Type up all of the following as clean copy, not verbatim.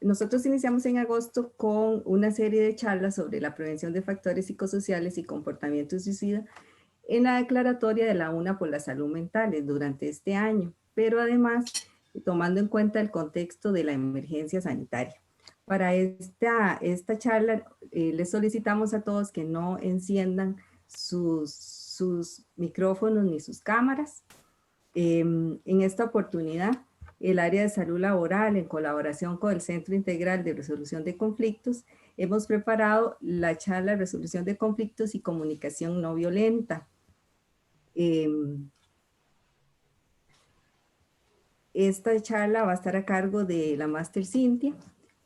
Nosotros iniciamos en agosto con una serie de charlas sobre la prevención de factores psicosociales y comportamiento suicida en la declaratoria de la UNA por la salud mental durante este año, pero además tomando en cuenta el contexto de la emergencia sanitaria. Para esta charla les solicitamos a todos que no enciendan sus micrófonos ni sus cámaras. En esta oportunidad, el área de salud laboral, en colaboración con el Centro Integral de Resolución de Conflictos, hemos preparado la charla Resolución de Conflictos y Comunicación No Violenta. Esta charla va a estar a cargo de la Máster Cintia,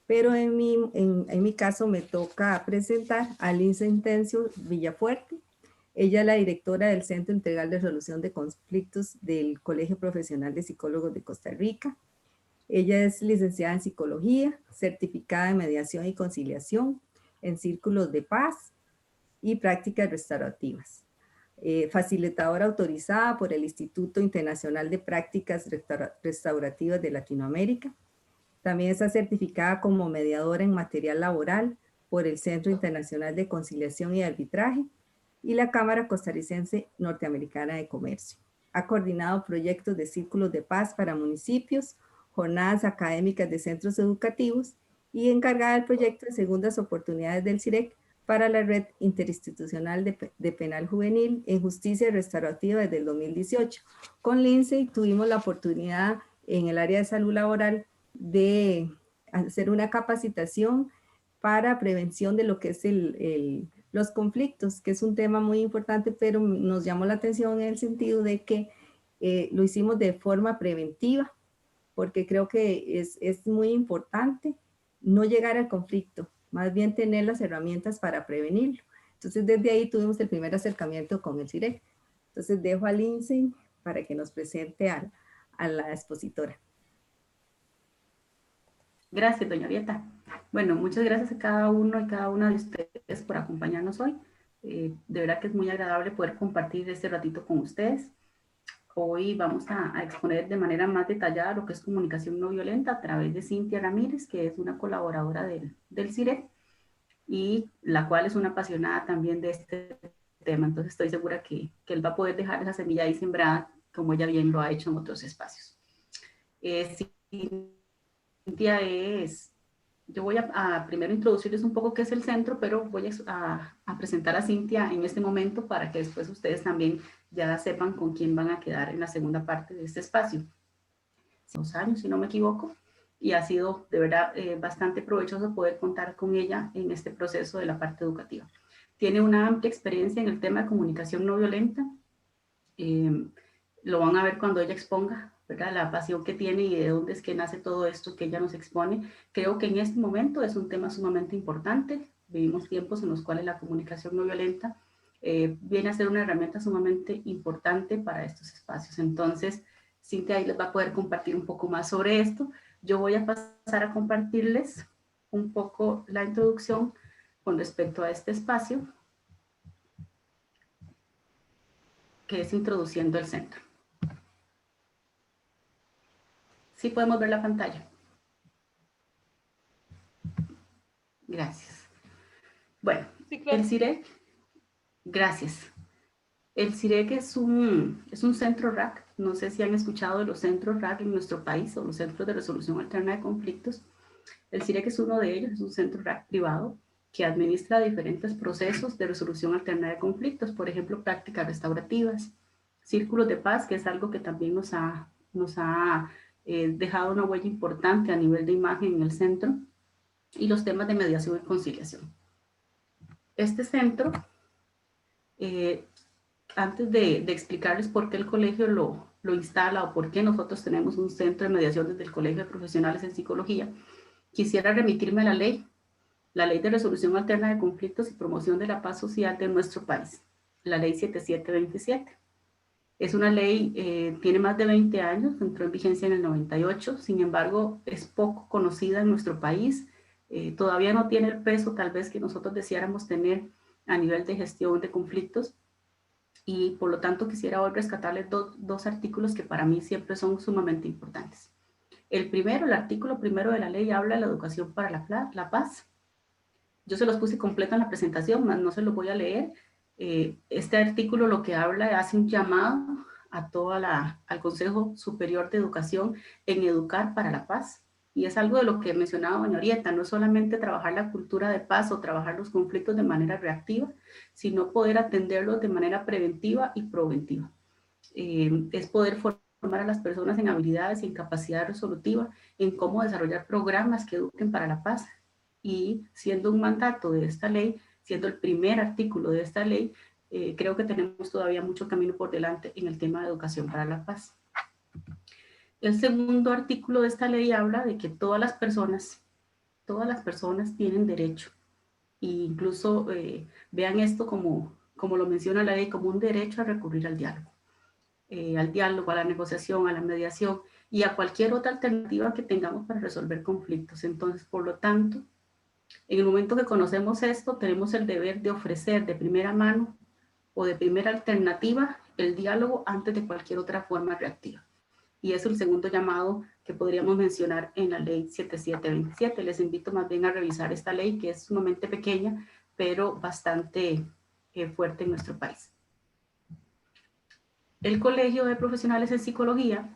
pero en mi caso me toca presentar a Lince Intencio Villafuerte. Ella es la directora del Centro Integral de Resolución de Conflictos del Colegio Profesional de Psicólogos de Costa Rica. Ella es licenciada en Psicología, certificada en Mediación y Conciliación, en Círculos de Paz y Prácticas Restaurativas. Facilitadora autorizada por el Instituto Internacional de Prácticas Restaurativas de Latinoamérica. También está certificada como mediadora en material laboral por el Centro Internacional de Conciliación y Arbitraje y la Cámara Costarricense Norteamericana de Comercio. Ha coordinado proyectos de círculos de paz para municipios, jornadas académicas de centros educativos y encargada del proyecto de segundas oportunidades del CIREC para la Red Interinstitucional de Penal Juvenil en Justicia Restaurativa desde el 2018. Con Lindsay tuvimos la oportunidad en el área de salud laboral de hacer una capacitación para prevención de lo que es los conflictos, que es un tema muy importante, pero nos llamó la atención en el sentido de que lo hicimos de forma preventiva, porque creo que es muy importante no llegar al conflicto, más bien tener las herramientas para prevenirlo. Entonces, desde ahí tuvimos el primer acercamiento con el CIREC. Entonces, dejo a Lindsay para que nos presente a la expositora. Gracias, doña Vieta. Bueno, muchas gracias a cada uno y cada una de ustedes por acompañarnos hoy. De verdad que es muy agradable poder compartir este ratito con ustedes. Hoy vamos a exponer de manera más detallada lo que es comunicación no violenta a través de Cintia Ramírez, que es una colaboradora del CIREC y la cual es una apasionada también de este tema. Entonces estoy segura que él va a poder dejar esa semilla ahí sembrada como ella bien lo ha hecho en otros espacios. Cintia yo voy a primero introducirles un poco qué es el centro, pero voy a presentar a Cintia en este momento para que después ustedes también ya sepan con quién van a quedar en la segunda parte de este espacio. 2 años, si no me equivoco, y ha sido de verdad bastante provechoso poder contar con ella en este proceso de la parte educativa. Tiene una amplia experiencia en el tema de comunicación no violenta. Lo van a ver cuando ella exponga, ¿verdad? La pasión que tiene y de dónde es que nace todo esto que ella nos expone. Creo que en este momento es un tema sumamente importante. Vivimos tiempos en los cuales la comunicación no violenta viene a ser una herramienta sumamente importante para estos espacios. Entonces, Cintia ahí les va a poder compartir un poco más sobre esto. Yo voy a pasar a compartirles un poco la introducción con respecto a este espacio, que es introduciendo el centro. Sí podemos ver la pantalla. Gracias. Bueno, sí, claro. El CIREC, gracias. El CIREC es un centro RAC. No sé si han escuchado de los centros RAC en nuestro país o los centros de resolución alterna de conflictos. El CIREC es uno de ellos, es un centro RAC privado que administra diferentes procesos de resolución alterna de conflictos, por ejemplo, prácticas restaurativas, círculos de paz, que es algo que también nos ha dejado una huella importante a nivel de imagen en el centro, y los temas de mediación y conciliación. Este centro, antes de explicarles por qué el colegio lo instala o por qué nosotros tenemos un centro de mediación desde el Colegio de Profesionales en Psicología, quisiera remitirme a la Ley de Resolución Alterna de Conflictos y Promoción de la Paz Social de nuestro país, la Ley 7727. Es una ley, tiene más de 20 años, entró en vigencia en el 98, sin embargo, es poco conocida en nuestro país, todavía no tiene el peso tal vez que nosotros deseáramos tener a nivel de gestión de conflictos, y por lo tanto quisiera hoy rescatarles dos artículos que para mí siempre son sumamente importantes. El artículo primero de la ley habla de la educación para la paz. Yo se los puse completo en la presentación, más no se los voy a leer. Este artículo lo que habla, hace un llamado a al Consejo Superior de Educación en educar para la paz. Y es algo de lo que mencionaba doña Orieta, no solamente trabajar la cultura de paz o trabajar los conflictos de manera reactiva, sino poder atenderlos de manera preventiva y preventiva. Es poder formar a las personas en habilidades y en capacidad resolutiva, en cómo desarrollar programas que eduquen para la paz. Y siendo un mandato de esta ley, siendo el primer artículo de esta ley, creo que tenemos todavía mucho camino por delante en el tema de educación para la paz. El segundo artículo de esta ley habla de que todas las personas tienen derecho, e incluso vean esto como lo menciona la ley, como un derecho a recurrir al diálogo, a la negociación, a la mediación y a cualquier otra alternativa que tengamos para resolver conflictos. Entonces, por lo tanto, en el momento que conocemos esto, tenemos el deber de ofrecer de primera mano o de primera alternativa el diálogo antes de cualquier otra forma reactiva. Y es el segundo llamado que podríamos mencionar en la ley 7727. Les invito más bien a revisar esta ley, que es sumamente pequeña, pero bastante fuerte en nuestro país. El Colegio de Profesionales en Psicología,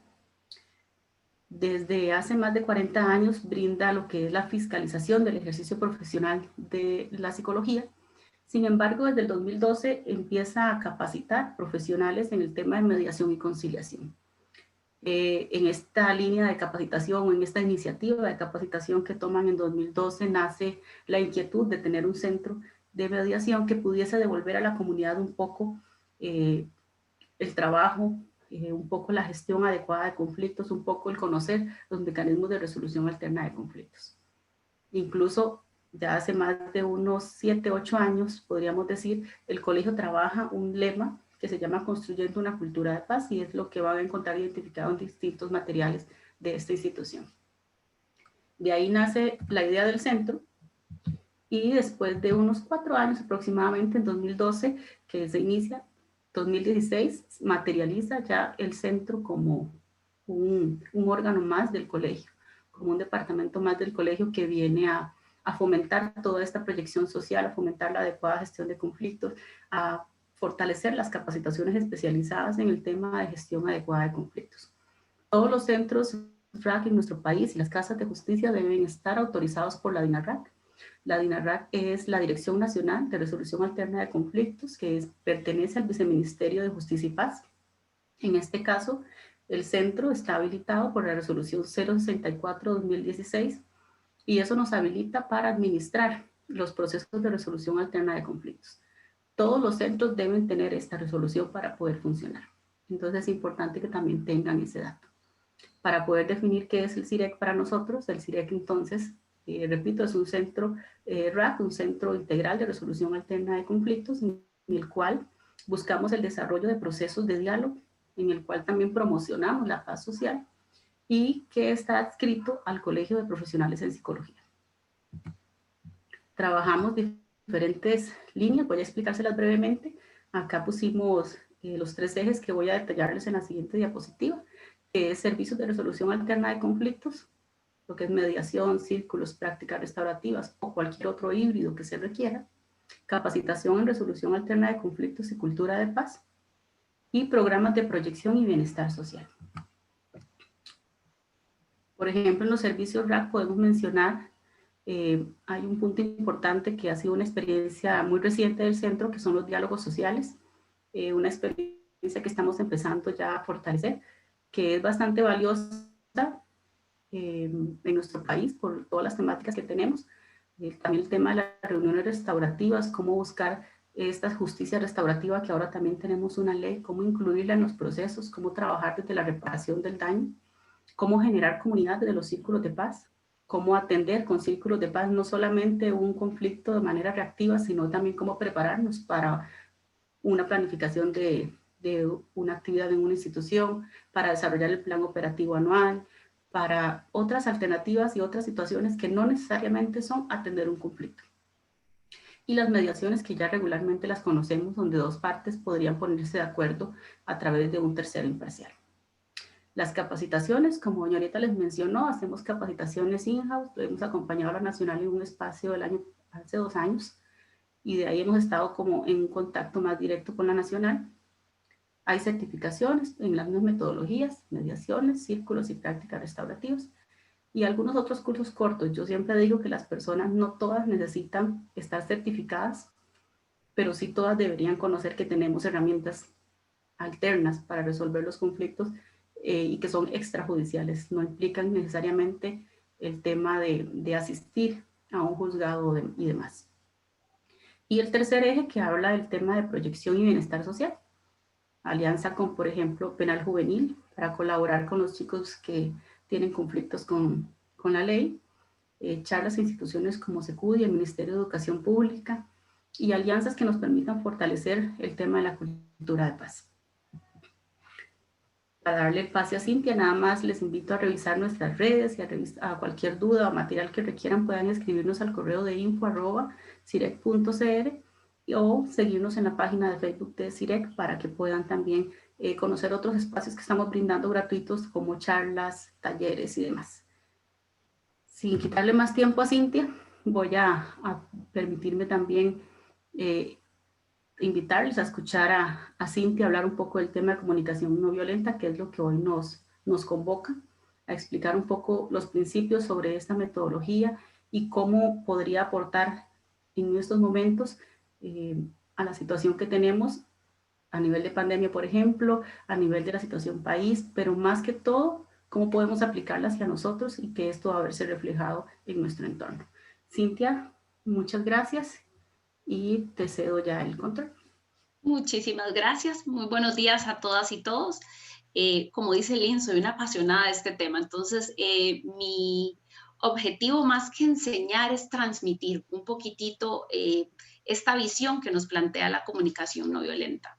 desde hace más de 40 años, brinda lo que es la fiscalización del ejercicio profesional de la psicología. Sin embargo, desde el 2012 empieza a capacitar profesionales en el tema de mediación y conciliación. En esta línea de capacitación o en esta iniciativa de capacitación que toman en 2012 nace la inquietud de tener un centro de mediación que pudiese devolver a la comunidad un poco el trabajo, un poco la gestión adecuada de conflictos, un poco el conocer los mecanismos de resolución alterna de conflictos. Incluso ya hace más de unos 7, 8 años, podríamos decir, el colegio trabaja un lema que se llama Construyendo una cultura de paz, y es lo que van a encontrar identificado en distintos materiales de esta institución. De ahí nace la idea del centro, y después de unos 4 años aproximadamente, en 2012, que se inicia, 2016, materializa ya el centro como un órgano más del colegio, como un departamento más del colegio que viene a fomentar toda esta proyección social, a fomentar la adecuada gestión de conflictos, a fortalecer las capacitaciones especializadas en el tema de gestión adecuada de conflictos. Todos los centros RAC en nuestro país y las casas de justicia deben estar autorizados por la DINARRAC. La DINARRAC es la Dirección Nacional de Resolución Alterna de Conflictos, que pertenece al Viceministerio de Justicia y Paz. En este caso, el centro está habilitado por la resolución 064-2016, y eso nos habilita para administrar los procesos de resolución alterna de conflictos. Todos los centros deben tener esta resolución para poder funcionar. Entonces es importante que también tengan ese dato. Para poder definir qué es el CIREC para nosotros, el CIREC entonces, repito, es un centro RAC, un centro integral de resolución alterna de conflictos, en el cual buscamos el desarrollo de procesos de diálogo, en el cual también promocionamos la paz social, y que está adscrito al Colegio de Profesionales en Psicología. Trabajamos diferentes líneas, voy a explicárselas brevemente. Acá pusimos los 3 ejes que voy a detallarles en la siguiente diapositiva, que es servicios de resolución alterna de conflictos, lo que es mediación, círculos, prácticas restaurativas o cualquier otro híbrido que se requiera, capacitación en resolución alterna de conflictos y cultura de paz, y programas de proyección y bienestar social. Por ejemplo, en los servicios RAC podemos mencionar, hay un punto importante que ha sido una experiencia muy reciente del centro, que son los diálogos sociales, una experiencia que estamos empezando ya a fortalecer, que es bastante valiosa en nuestro país por todas las temáticas que tenemos. También el tema de las reuniones restaurativas, cómo buscar esta justicia restaurativa, que ahora también tenemos una ley, cómo incluirla en los procesos, cómo trabajar desde la reparación del daño, cómo generar comunidad desde los círculos de paz, cómo atender con círculos de paz no solamente un conflicto de manera reactiva, sino también cómo prepararnos para una planificación de una actividad en una institución, para desarrollar el plan operativo anual, para otras alternativas y otras situaciones que no necesariamente son atender un conflicto. Y las mediaciones, que ya regularmente las conocemos, donde 2 partes podrían ponerse de acuerdo a través de un tercero imparcial. Las capacitaciones, como doña Arieta les mencionó, hacemos capacitaciones in-house, hemos acompañado a la Nacional en un espacio hace 2 años, y de ahí hemos estado como en contacto más directo con la Nacional. Hay certificaciones en las mismas metodologías, mediaciones, círculos y prácticas restaurativas, y algunos otros cursos cortos. Yo siempre digo que las personas no todas necesitan estar certificadas, pero sí todas deberían conocer que tenemos herramientas alternas para resolver los conflictos y que son extrajudiciales, no implican necesariamente el tema de asistir a un juzgado y demás. Y el tercer eje que habla del tema de proyección y bienestar social. Alianza con, por ejemplo, Penal Juvenil, para colaborar con los chicos que tienen conflictos con la ley, charlas a instituciones como SECUDI, el Ministerio de Educación Pública, y alianzas que nos permitan fortalecer el tema de la cultura de paz. Para darle pase a Cintia, nada más les invito a revisar nuestras redes y a cualquier duda o material que requieran puedan escribirnos al correo de info@cirec.cr o seguirnos en la página de Facebook de CIREC para que puedan también conocer otros espacios que estamos brindando gratuitos como charlas, talleres y demás. Sin quitarle más tiempo a Cintia, voy a permitirme también invitarles a escuchar a Cintia hablar un poco del tema de comunicación no violenta, que es lo que hoy nos convoca, a explicar un poco los principios sobre esta metodología y cómo podría aportar en estos momentos a la situación que tenemos a nivel de pandemia, por ejemplo, a nivel de la situación país, pero más que todo, cómo podemos aplicarla hacia nosotros y que esto va a verse reflejado en nuestro entorno. Cintia, muchas gracias y te cedo ya el control. Muchísimas gracias. Muy buenos días a todas y todos. Como dice Lynn, soy una apasionada de este tema. Entonces, mi objetivo más que enseñar es transmitir un poquitito esta visión que nos plantea la comunicación no violenta.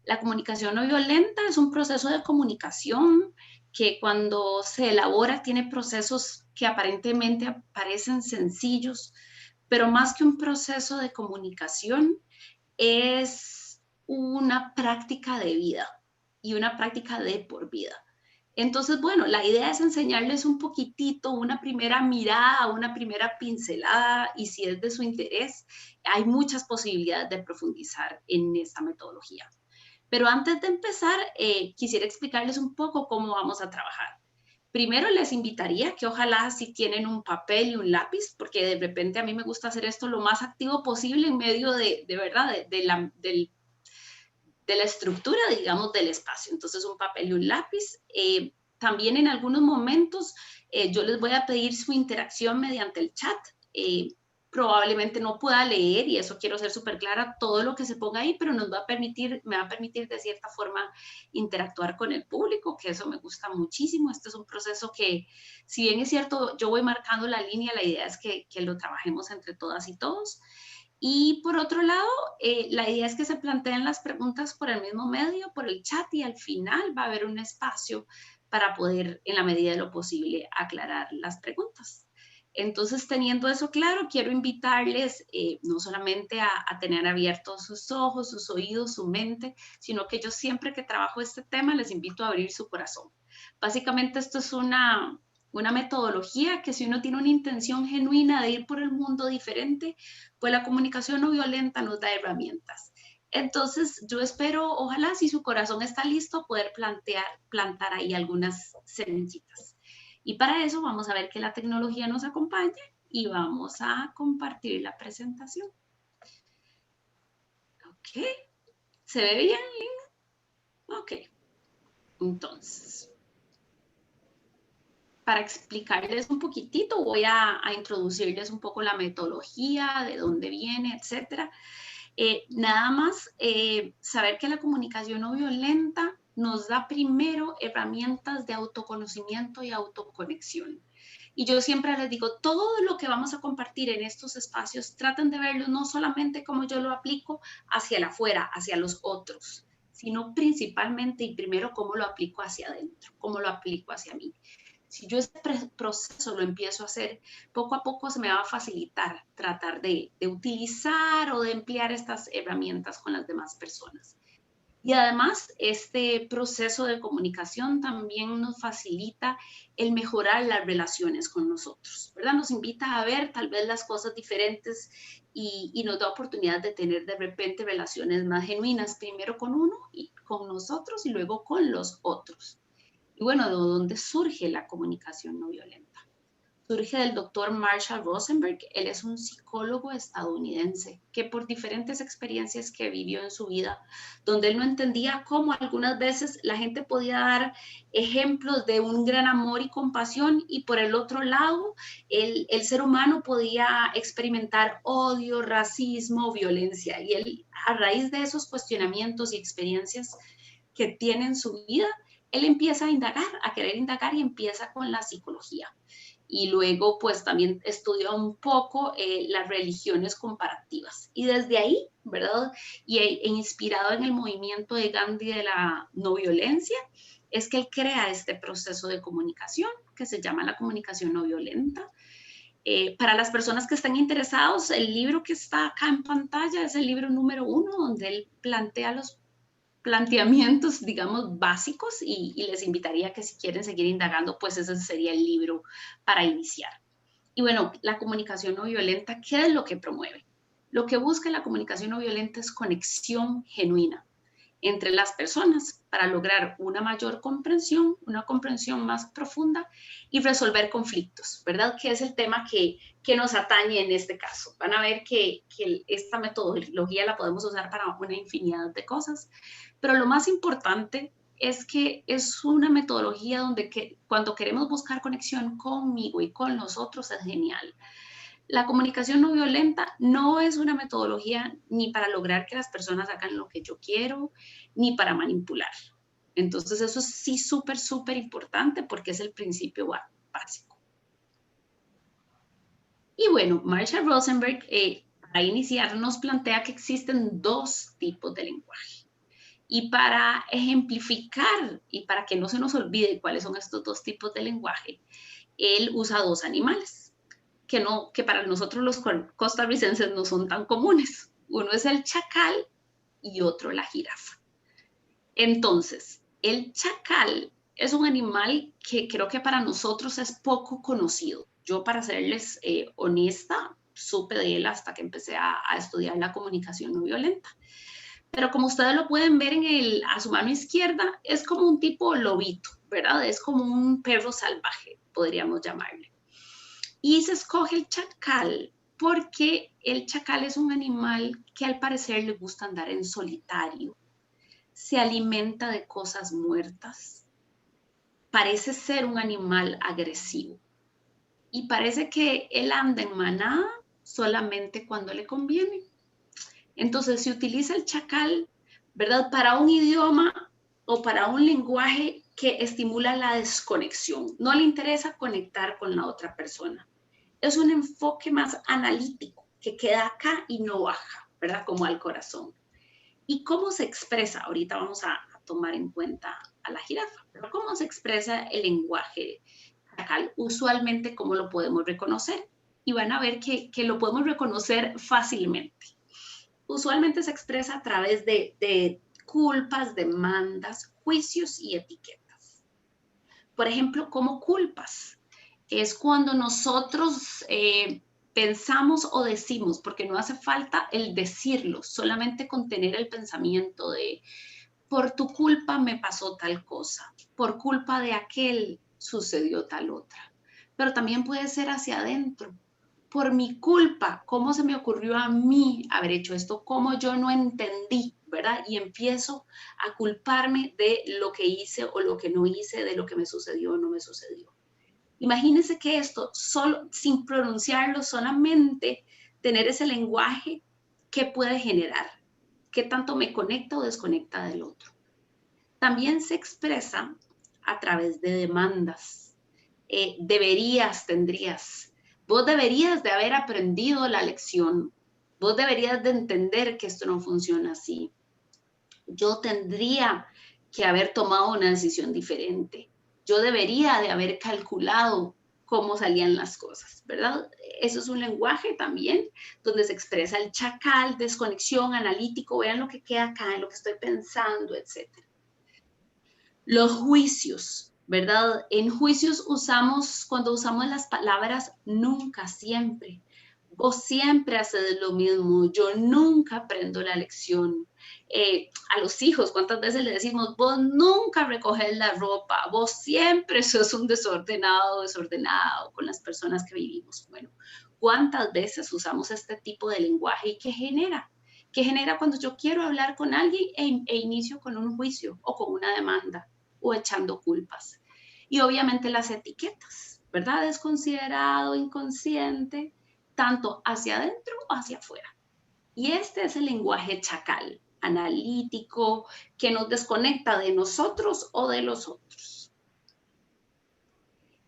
La comunicación no violenta es un proceso de comunicación que cuando se elabora tiene procesos que aparentemente parecen sencillos, pero más que un proceso de comunicación, es una práctica de vida y una práctica de por vida. Entonces, bueno, la idea es enseñarles un poquitito, una primera mirada, una primera pincelada, y si es de su interés, hay muchas posibilidades de profundizar en esta metodología. Pero antes de empezar, quisiera explicarles un poco cómo vamos a trabajar. Primero les invitaría que ojalá si tienen un papel y un lápiz, porque de repente a mí me gusta hacer esto lo más activo posible en medio de verdad, de la estructura, digamos, del espacio. Entonces un papel y un lápiz. También en algunos momentos yo les voy a pedir su interacción mediante el chat. Probablemente no pueda leer, y eso quiero ser súper clara, todo lo que se ponga ahí, pero me va a permitir de cierta forma interactuar con el público, que eso me gusta muchísimo. Este es un proceso que, si bien es cierto, yo voy marcando la línea, la idea es que lo trabajemos entre todas y todos. Y por otro lado, la idea es que se planteen las preguntas por el mismo medio, por el chat, y al final va a haber un espacio para poder, en la medida de lo posible, aclarar las preguntas. Entonces, teniendo eso claro, quiero invitarles no solamente a tener abiertos sus ojos, sus oídos, su mente, sino que yo siempre que trabajo este tema les invito a abrir su corazón. Básicamente esto es una metodología que si uno tiene una intención genuina de ir por el mundo diferente, pues la comunicación no violenta nos da herramientas. Entonces, yo espero, ojalá, si su corazón está listo, poder plantar ahí algunas semillitas. Y para eso vamos a ver que la tecnología nos acompañe y vamos a compartir la presentación. Ok. ¿Se ve bien, Lina? Ok. Entonces, para explicarles un poquitito, voy a introducirles un poco la metodología, de dónde viene, etcétera. Nada más saber que la comunicación no violenta nos da primero herramientas de autoconocimiento y autoconexión. Y yo siempre les digo, todo lo que vamos a compartir en estos espacios, traten de verlo no solamente como yo lo aplico hacia el afuera, hacia los otros, sino principalmente y primero cómo lo aplico hacia adentro, cómo lo aplico hacia mí. Si yo este proceso lo empiezo a hacer, poco a poco se me va a facilitar tratar de utilizar o de emplear estas herramientas con las demás personas. Y además, este proceso de comunicación también nos facilita el mejorar las relaciones con nosotros, ¿verdad? Nos invita a ver tal vez las cosas diferentes y nos da oportunidad de tener de repente relaciones más genuinas, primero con uno y con nosotros y luego con los otros. Y bueno, ¿de dónde surge la comunicación no violenta? Surge del doctor Marshall Rosenberg. Él es un psicólogo estadounidense que por diferentes experiencias que vivió en su vida, donde él no entendía cómo algunas veces la gente podía dar ejemplos de un gran amor y compasión y por el otro lado el ser humano podía experimentar odio, racismo, violencia. Y él, a raíz de esos cuestionamientos y experiencias que tiene en su vida, él empieza a indagar, a querer indagar y empieza con la psicología. Y luego pues también estudió un poco las religiones comparativas. Y desde ahí, ¿verdad? E inspirado en el movimiento de Gandhi de la no violencia, es que él crea este proceso de comunicación que se llama la comunicación no violenta. Para las personas que están interesados, el libro que está acá en pantalla es el libro número 1, donde él plantea los planteamientos, digamos, básicos y les invitaría a que si quieren seguir indagando, pues ese sería el libro para iniciar. Y bueno, la comunicación no violenta, ¿qué es lo que promueve? Lo que busca la comunicación no violenta es conexión genuina entre las personas para lograr una mayor comprensión, una comprensión más profunda y resolver conflictos, ¿verdad? Que es el tema que nos atañe en este caso. Van a ver que esta metodología la podemos usar para una infinidad de cosas, pero lo más importante es que es una metodología donde cuando queremos buscar conexión conmigo y con los otros es genial. La comunicación no violenta no es una metodología ni para lograr que las personas hagan lo que yo quiero, ni para manipular. Entonces eso es sí súper, súper importante porque es el principio básico. Y bueno, Marshall Rosenberg, para iniciar, nos plantea que existen 2 tipos de lenguaje. Y para ejemplificar y para que no se nos olvide cuáles son estos 2 tipos de lenguaje, él usa 2 animales que para nosotros los costarricenses no son tan comunes. Uno es el chacal y otro la jirafa. Entonces, el chacal es un animal que creo que para nosotros es poco conocido. Yo, para serles honesta, supe de él hasta que empecé a estudiar la comunicación no violenta. Pero como ustedes lo pueden ver a su mano izquierda, es como un tipo lobito, ¿verdad? Es como un perro salvaje, podríamos llamarle. Y se escoge el chacal porque el chacal es un animal que al parecer le gusta andar en solitario, se alimenta de cosas muertas, parece ser un animal agresivo y parece que él anda en manada solamente cuando le conviene. Entonces se utiliza el chacal, ¿verdad?, para un idioma o para un lenguaje que estimula la desconexión. No le interesa conectar con la otra persona. Es un enfoque más analítico que queda acá y no baja, ¿verdad?, como al corazón. ¿Y cómo se expresa? Ahorita vamos a tomar en cuenta a la jirafa, pero ¿cómo se expresa el lenguaje chacal? Usualmente, ¿cómo lo podemos reconocer? Y van a ver que lo podemos reconocer fácilmente. Usualmente se expresa a través de culpas, demandas, juicios y etiquetas. Por ejemplo, ¿cómo culpas? Es cuando nosotros pensamos o decimos, porque no hace falta el decirlo, solamente contener el pensamiento de por tu culpa me pasó tal cosa, por culpa de aquel sucedió tal otra. Pero también puede ser hacia adentro. Por mi culpa, ¿cómo se me ocurrió a mí haber hecho esto? ¿Cómo yo no entendí, verdad? Y empiezo a culparme de lo que hice o lo que no hice, de lo que me sucedió o no me sucedió. Imagínense que esto, solo, sin pronunciarlo, solamente tener ese lenguaje, ¿qué puede generar? ¿Qué tanto me conecta o desconecta del otro? También se expresa a través de demandas. Deberías, tendrías. Vos deberías de haber aprendido la lección. Vos deberías de entender que esto no funciona así. Yo tendría que haber tomado una decisión diferente. Yo debería de haber calculado cómo salían las cosas, ¿verdad? Eso es un lenguaje también donde se expresa el chacal, desconexión, analítico, vean lo que queda acá, en lo que estoy pensando, etc. Los juicios, ¿verdad? En juicios cuando usamos las palabras nunca, siempre. Vos siempre haces lo mismo, yo nunca aprendo la lección. A los hijos, ¿cuántas veces le decimos, vos nunca recoges la ropa, vos siempre sos un desordenado con las personas que vivimos? Bueno, ¿cuántas veces usamos este tipo de lenguaje y qué genera? ¿Qué genera cuando yo quiero hablar con alguien e inicio con un juicio o con una demanda o echando culpas? Y obviamente las etiquetas, ¿verdad? Es considerado inconsciente, tanto hacia adentro o hacia afuera. Y este es el lenguaje chacal, analítico, que nos desconecta de nosotros o de los otros.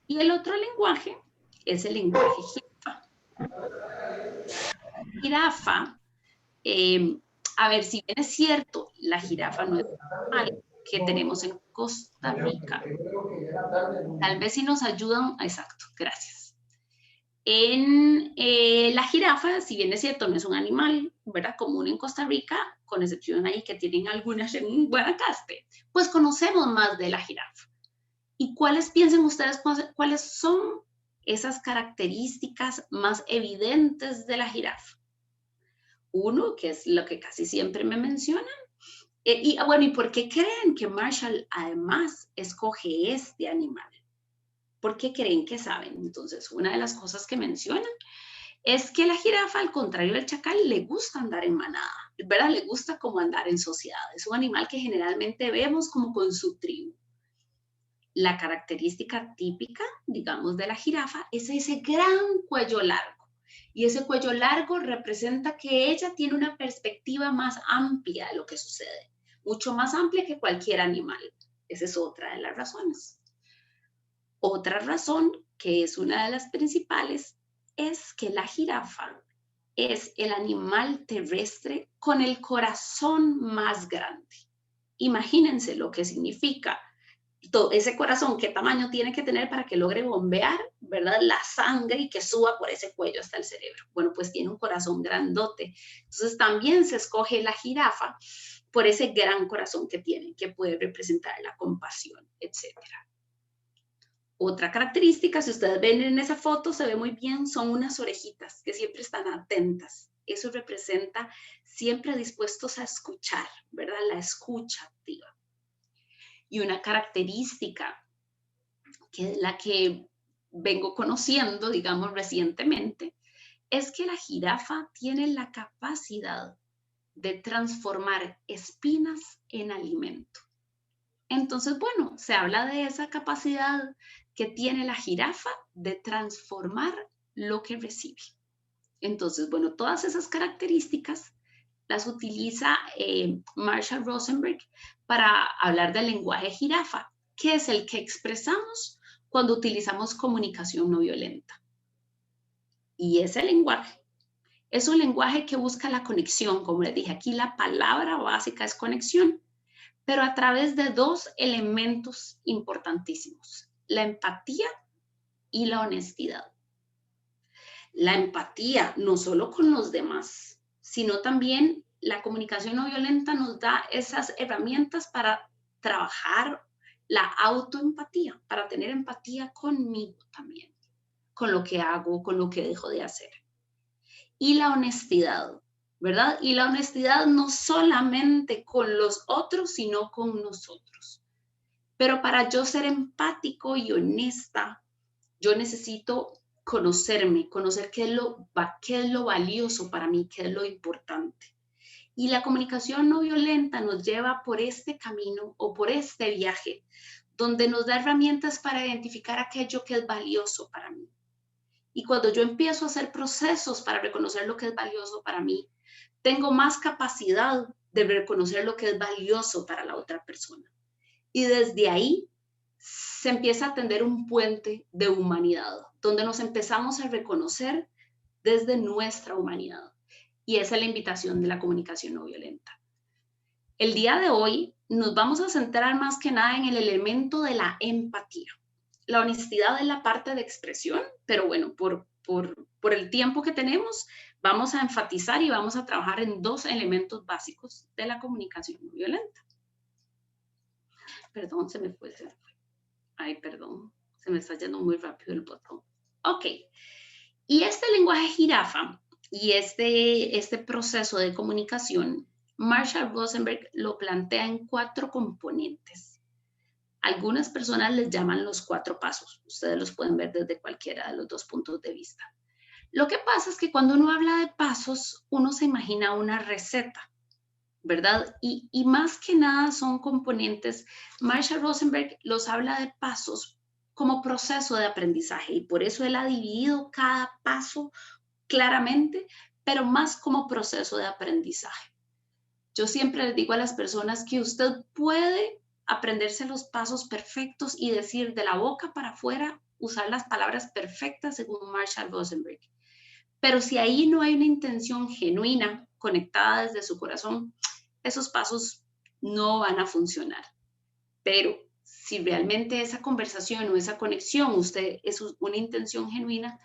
Y el otro lenguaje es el lenguaje jirafa. Jirafa, a ver, si bien es cierto, la jirafa no es un animal que tenemos en Costa Rica. Tal vez si nos ayudan, exacto, gracias. La jirafa, si bien es cierto, no es un animal, ¿verdad?, común en Costa Rica, con excepción ahí que tienen algunas en Guanacaste, pues conocemos más de la jirafa. ¿Y piensen ustedes, cuáles son esas características más evidentes de la jirafa? Uno, que es lo que casi siempre me mencionan, y ¿por qué creen que Marshall además escoge este animal? ¿Por qué creen que saben? Entonces, una de las cosas que mencionan es que la jirafa, al contrario del chacal, le gusta andar en manada, ¿verdad? Le gusta como andar en sociedad. Es un animal que generalmente vemos como con su tribu. La característica típica, digamos, de la jirafa es ese gran cuello largo. Y ese cuello largo representa que ella tiene una perspectiva más amplia de lo que sucede, mucho más amplia que cualquier animal. Esa es otra de las razones. Otra razón, que es una de las principales, es que la jirafa es el animal terrestre con el corazón más grande. Imagínense lo que significa todo ese corazón, qué tamaño tiene que tener para que logre bombear, ¿verdad?, la sangre y que suba por ese cuello hasta el cerebro. Bueno, pues tiene un corazón grandote. Entonces también se escoge la jirafa por ese gran corazón que tiene, que puede representar la compasión, etcétera. Otra característica, si ustedes ven en esa foto, se ve muy bien, son unas orejitas que siempre están atentas. Eso representa siempre dispuestos a escuchar, ¿verdad? La escucha activa. Y una característica que la que vengo conociendo, digamos, recientemente, es que la jirafa tiene la capacidad de transformar espinas en alimento. Entonces, bueno, se habla de esa capacidad que tiene la jirafa de transformar lo que recibe. Entonces, bueno, todas esas características las utiliza Marshall Rosenberg para hablar del lenguaje jirafa, que es el que expresamos cuando utilizamos comunicación no violenta. Y ese lenguaje es un lenguaje que busca la conexión, como les dije, aquí la palabra básica es conexión, pero a través de dos elementos importantísimos, la empatía y la honestidad. La empatía, no solo con los demás, sino también la comunicación no violenta nos da esas herramientas para trabajar la autoempatía, para tener empatía conmigo también, con lo que hago, con lo que dejo de hacer. Y la honestidad, ¿verdad? Y la honestidad no solamente con los otros, sino con nosotros. Pero para yo ser empático y honesta, yo necesito conocerme, conocer qué es lo valioso para mí, qué es lo importante. Y la comunicación no violenta nos lleva por este camino o por este viaje, donde nos da herramientas para identificar aquello que es valioso para mí. Y cuando yo empiezo a hacer procesos para reconocer lo que es valioso para mí, tengo más capacidad de reconocer lo que es valioso para la otra persona. Y desde ahí se empieza a tender un puente de humanidad, donde nos empezamos a reconocer desde nuestra humanidad. Y esa es la invitación de la comunicación no violenta. El día de hoy nos vamos a centrar más que nada en el elemento de la empatía. la honestidad es la parte de expresión, pero bueno, por el tiempo que tenemos, vamos a enfatizar y vamos a trabajar en 2 elementos básicos de la comunicación no violenta. Perdón, se me fue. Ay, perdón, se me está yendo muy rápido el botón. Ok, y este lenguaje jirafa y este proceso de comunicación, Marshall Rosenberg lo plantea en 4 componentes. Algunas personas les llaman los 4 pasos. Ustedes los pueden ver desde cualquiera de los 2 puntos de vista. Lo que pasa es que cuando uno habla de pasos, uno se imagina una receta, ¿verdad? Y más que nada son componentes. Marshall Rosenberg los habla de pasos como proceso de aprendizaje y por eso él ha dividido cada paso claramente, pero más como proceso de aprendizaje. Yo siempre les digo a las personas que usted puede aprenderse los pasos perfectos y decir de la boca para afuera, usar las palabras perfectas según Marshall Rosenberg. Pero si ahí no hay una intención genuina, conectada desde su corazón, esos pasos no van a funcionar. Pero si realmente esa conversación o esa conexión, usted es una intención genuina,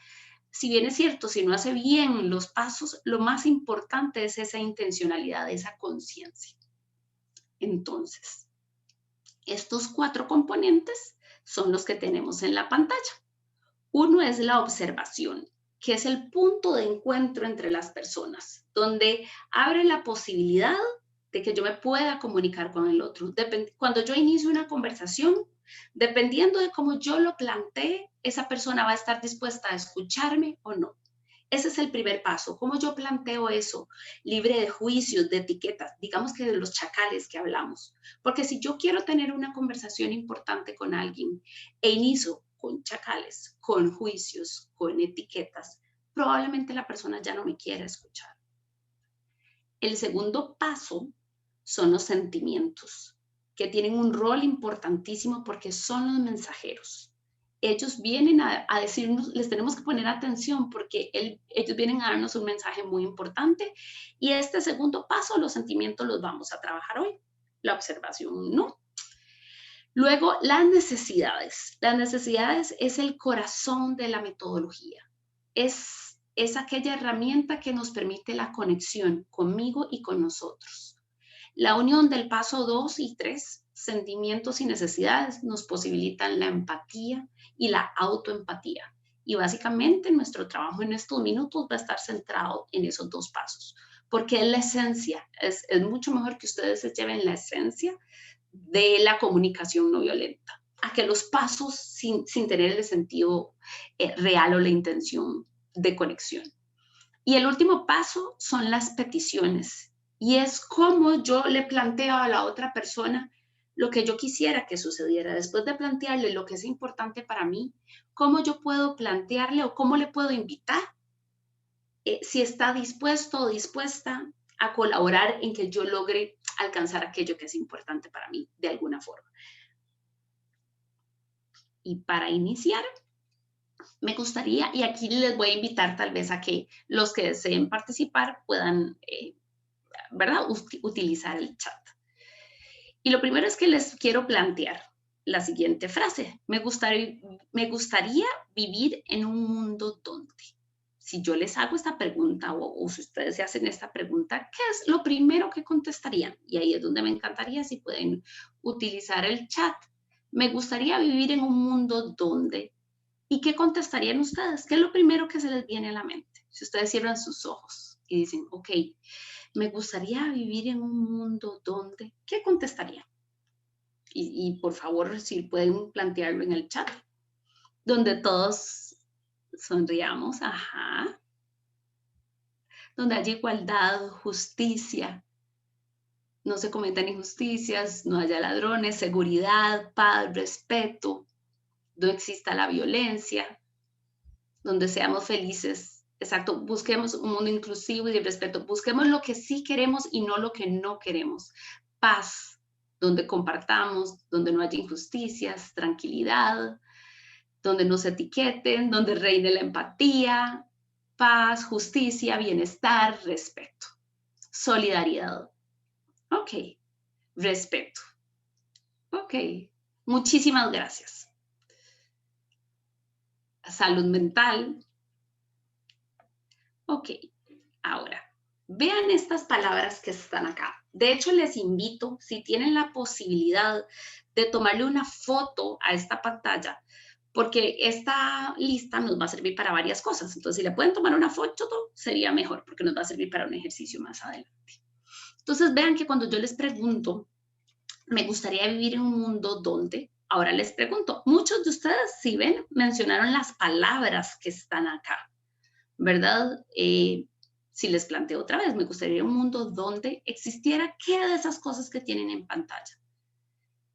si bien es cierto, si no hace bien los pasos, lo más importante es esa intencionalidad, esa conciencia. Entonces, estos 4 componentes son los que tenemos en la pantalla. Uno es la observación, que es el punto de encuentro entre las personas, donde abre la posibilidad de que yo me pueda comunicar con el otro. Cuando yo inicio una conversación, dependiendo de cómo yo lo plantee, esa persona va a estar dispuesta a escucharme o no. Ese es el primer paso. ¿Cómo yo planteo eso? Libre de juicios, de etiquetas, digamos que de los chacales que hablamos. Porque si yo quiero tener una conversación importante con alguien e inicio con chacales, con juicios, con etiquetas, probablemente la persona ya no me quiera escuchar. El segundo paso son los sentimientos, que tienen un rol importantísimo porque son los mensajeros. Ellos vienen a decirnos, les tenemos que poner atención porque ellos vienen a darnos un mensaje muy importante. Y este segundo paso, los sentimientos, los vamos a trabajar hoy. La observación no. Luego, las necesidades. Las necesidades es el corazón de la metodología. Es aquella herramienta que nos permite la conexión conmigo y con nosotros. La unión del paso 2 y 3, sentimientos y necesidades, nos posibilitan la empatía y la autoempatía. Y básicamente nuestro trabajo en estos minutos va a estar centrado en esos 2 pasos, porque es la esencia. Es mucho mejor que ustedes se lleven la esencia de la comunicación no violenta, a que los pasos sin tener el sentido real o la intención de conexión. Y el último paso son las peticiones, y es cómo yo le planteo a la otra persona lo que yo quisiera que sucediera. Después de plantearle lo que es importante para mí, cómo yo puedo plantearle o cómo le puedo invitar, si está dispuesto o dispuesta a colaborar en que yo logre alcanzar aquello que es importante para mí de alguna forma. Y para iniciar, me gustaría, y aquí les voy a invitar tal vez a que los que deseen participar puedan, ¿verdad?, utilizar el chat. Y lo primero es que les quiero plantear la siguiente frase. Me gustaría vivir en un mundo donde. Si yo les hago esta pregunta o si ustedes se hacen esta pregunta, ¿qué es lo primero que contestarían? Y ahí es donde me encantaría si pueden utilizar el chat. Me gustaría vivir en un mundo donde. ¿Y qué contestarían ustedes? ¿Qué es lo primero que se les viene a la mente? Si ustedes cierran sus ojos y dicen, ok, me gustaría vivir en un mundo donde, ¿qué contestarían? Y por favor, si pueden plantearlo en el chat, donde todos sonriamos, ajá. Donde haya igualdad, justicia, no se cometan injusticias, no haya ladrones, seguridad, paz, respeto, no exista la violencia, donde seamos felices. Exacto, busquemos un mundo inclusivo y de respeto, busquemos lo que sí queremos y no lo que no queremos. Paz, donde compartamos, donde no haya injusticias, tranquilidad, donde nos etiqueten, donde reine la empatía, paz, justicia, bienestar, respeto, solidaridad. Ok, respeto. Ok, muchísimas gracias. salud mental. Ok, ahora, vean estas palabras que están acá. De hecho, les invito, si tienen la posibilidad de tomarle una foto a esta pantalla, porque esta lista nos va a servir para varias cosas. Entonces, si le pueden tomar una foto, sería mejor, porque nos va a servir para un ejercicio más adelante. Entonces, vean que cuando yo les pregunto, me gustaría vivir en un mundo donde, ahora les pregunto, muchos de ustedes, si ven, mencionaron las palabras que están acá, ¿verdad? Si les planteo otra vez, me gustaría un mundo donde existiera qué de esas cosas que tienen en pantalla.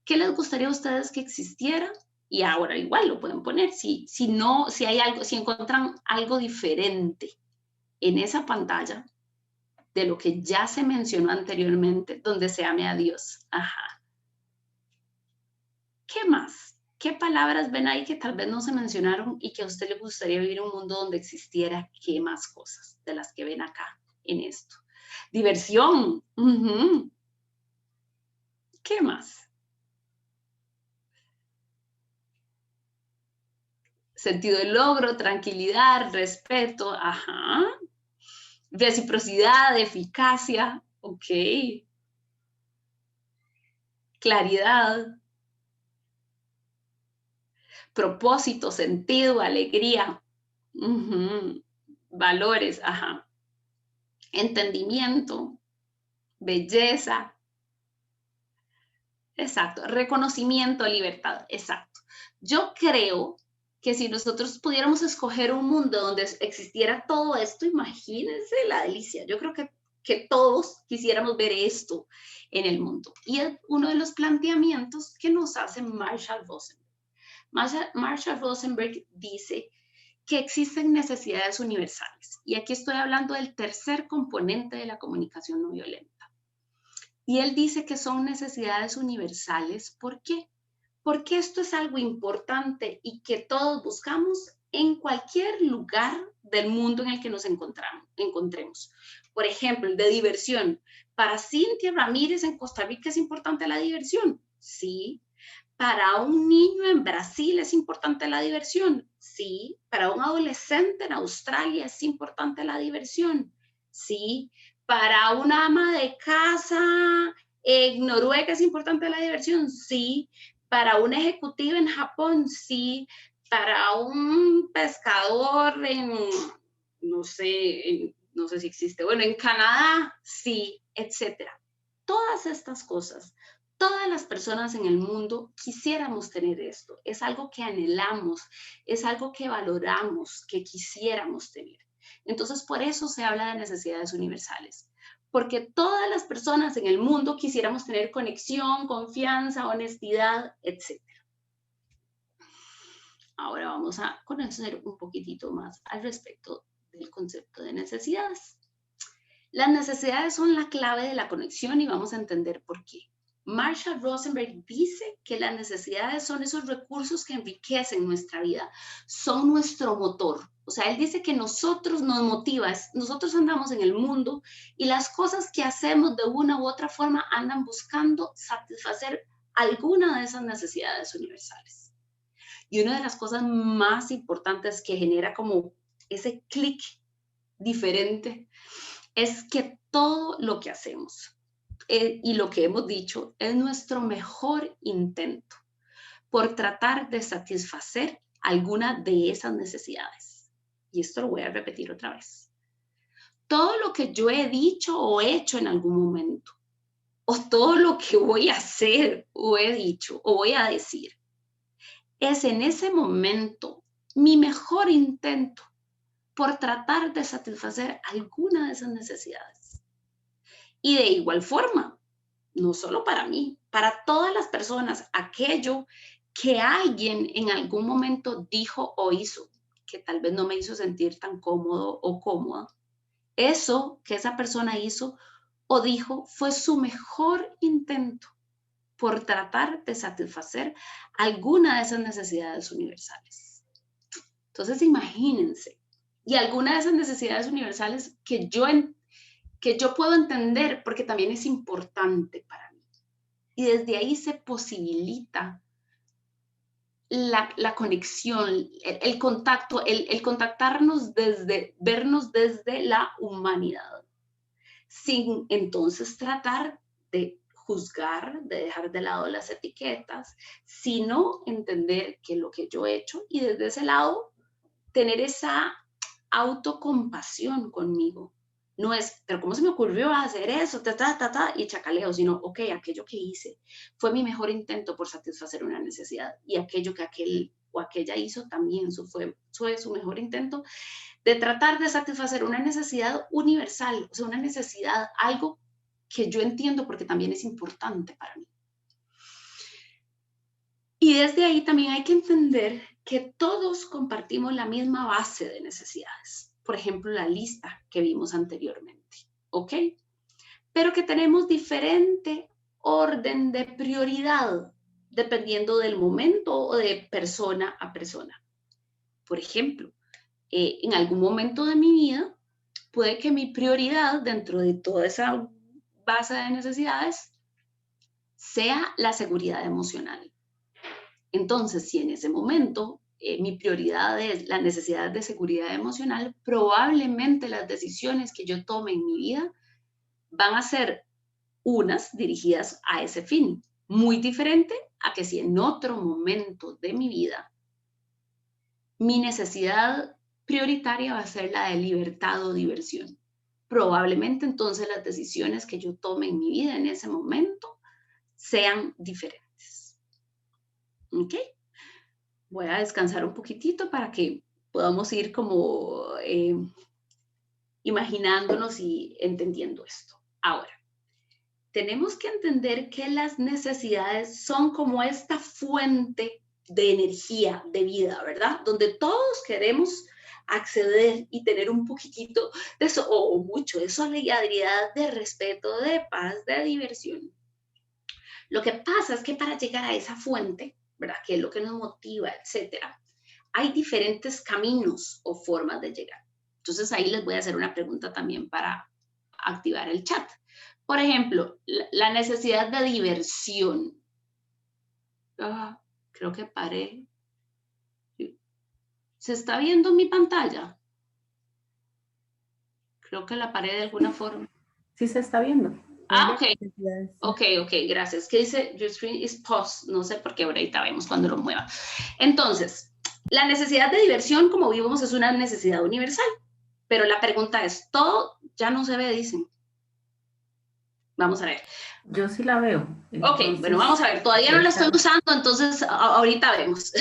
¿Qué les gustaría a ustedes que existiera? Y ahora igual lo pueden poner. Si hay algo, si encuentran algo diferente en esa pantalla de lo que ya se mencionó anteriormente, donde se ame a Dios. Ajá. ¿Qué más? ¿Qué palabras ven ahí que tal vez no se mencionaron y que a usted le gustaría vivir en un mundo donde existiera qué más cosas de las que ven acá en esto? Diversión. ¿Qué más? Sentido de logro, tranquilidad, respeto, ajá. Reciprocidad, eficacia, ok. Claridad. Propósito, sentido, alegría. Valores, ajá. Entendimiento, belleza. Exacto. Reconocimiento, libertad, exacto. Yo creo que si nosotros pudiéramos escoger un mundo donde existiera todo esto, imagínense la delicia. Yo creo que todos quisiéramos ver esto en el mundo. Y es uno de los planteamientos que nos hace Marshall Rosenberg. Marshall Rosenberg dice que existen necesidades universales. Y aquí estoy hablando del tercer componente de la comunicación no violenta. Y él dice que son necesidades universales. ¿Por qué? Porque esto es algo importante y que todos buscamos en cualquier lugar del mundo en el que nos encontremos. Por ejemplo, el de diversión. Para Cintia Ramírez en Costa Rica es importante la diversión. Sí. Para un niño en Brasil es importante la diversión. Sí. Para un adolescente en Australia es importante la diversión. Sí. Para una ama de casa en Noruega es importante la diversión. Sí. Para un ejecutivo en Japón, sí. Para un pescador en, no sé si existe, bueno, en Canadá, sí, etcétera. Todas estas cosas, todas las personas en el mundo quisiéramos tener esto. Es algo que anhelamos, es algo que valoramos, que quisiéramos tener. Entonces, por eso se habla de necesidades universales. Porque todas las personas en el mundo quisiéramos tener conexión, confianza, honestidad, etc. Ahora vamos a conocer un poquitito más al respecto del concepto de necesidades. Las necesidades son la clave de la conexión y vamos a entender por qué. Marshall Rosenberg dice que las necesidades son esos recursos que enriquecen nuestra vida, son nuestro motor. O sea, él dice que nosotros nos motiva, nosotros andamos en el mundo y las cosas que hacemos de una u otra forma andan buscando satisfacer alguna de esas necesidades universales. Y una de las cosas más importantes que genera como ese clic diferente es que todo lo que hacemos y lo que hemos dicho es nuestro mejor intento por tratar de satisfacer alguna de esas necesidades. Y esto lo voy a repetir otra vez. Todo lo que yo he dicho o hecho en algún momento, o todo lo que voy a hacer o he dicho o voy a decir, es en ese momento mi mejor intento por tratar de satisfacer alguna de esas necesidades. Y de igual forma, no solo para mí, para todas las personas, aquello que alguien en algún momento dijo o hizo, que tal vez no me hizo sentir tan cómodo o cómoda, eso que esa persona hizo o dijo fue su mejor intento por tratar de satisfacer alguna de esas necesidades universales. Entonces, imagínense, y alguna de esas necesidades universales que yo puedo entender porque también es importante para mí. Y desde ahí se posibilita la conexión, el contacto, el contactarnos vernos desde la humanidad, sin entonces tratar de juzgar, de dejar de lado las etiquetas, sino entender que lo que yo he hecho y desde ese lado tener esa autocompasión conmigo. No es, pero ¿cómo se me ocurrió hacer eso? Y chacaleo, sino, ok, aquello que hice fue mi mejor intento por satisfacer una necesidad y aquello que aquel o aquella hizo también fue su mejor intento de tratar de satisfacer una necesidad universal, o sea, una necesidad, algo que yo entiendo porque también es importante para mí. Y desde ahí también hay que entender que todos compartimos la misma base de necesidades. Por ejemplo, la lista que vimos anteriormente, ¿ok? Pero que tenemos diferente orden de prioridad dependiendo del momento o de persona a persona. Por ejemplo, en algún momento de mi vida, puede que mi prioridad dentro de toda esa base de necesidades sea la seguridad emocional. Entonces, si en ese momento mi prioridad es la necesidad de seguridad emocional, probablemente las decisiones que yo tome en mi vida van a ser unas dirigidas a ese fin, muy diferente a que si en otro momento de mi vida mi necesidad prioritaria va a ser la de libertad o diversión. Probablemente entonces las decisiones que yo tome en mi vida en ese momento sean diferentes. ¿Ok? Voy a descansar un poquitito para que podamos ir como imaginándonos y entendiendo esto. Ahora, tenemos que entender que las necesidades son como esta fuente de energía, de vida, ¿verdad? Donde todos queremos acceder y tener un poquitito de eso, o mucho de solidaridad, de respeto, de paz, de diversión. Lo que pasa es que para llegar a esa fuente, ¿verdad? Que es lo que nos motiva, etcétera, hay diferentes caminos o formas de llegar. Entonces ahí les voy a hacer una pregunta también para activar el chat. Por ejemplo, la necesidad de diversión. Creo que paré. ¿Se está viendo mi pantalla? Creo que la paré de alguna forma. Sí se está viendo. Ok. Ok, gracias. ¿Qué dice? Your screen is paused. No sé por qué ahorita vemos cuando lo mueva. Entonces, la necesidad de diversión, como vimos, es una necesidad universal. Pero la pregunta es, todo ya no se ve, dicen. Vamos a ver. Yo sí la veo. Entonces, ok, bueno, vamos a ver. Todavía no la estoy usando, entonces ahorita vemos.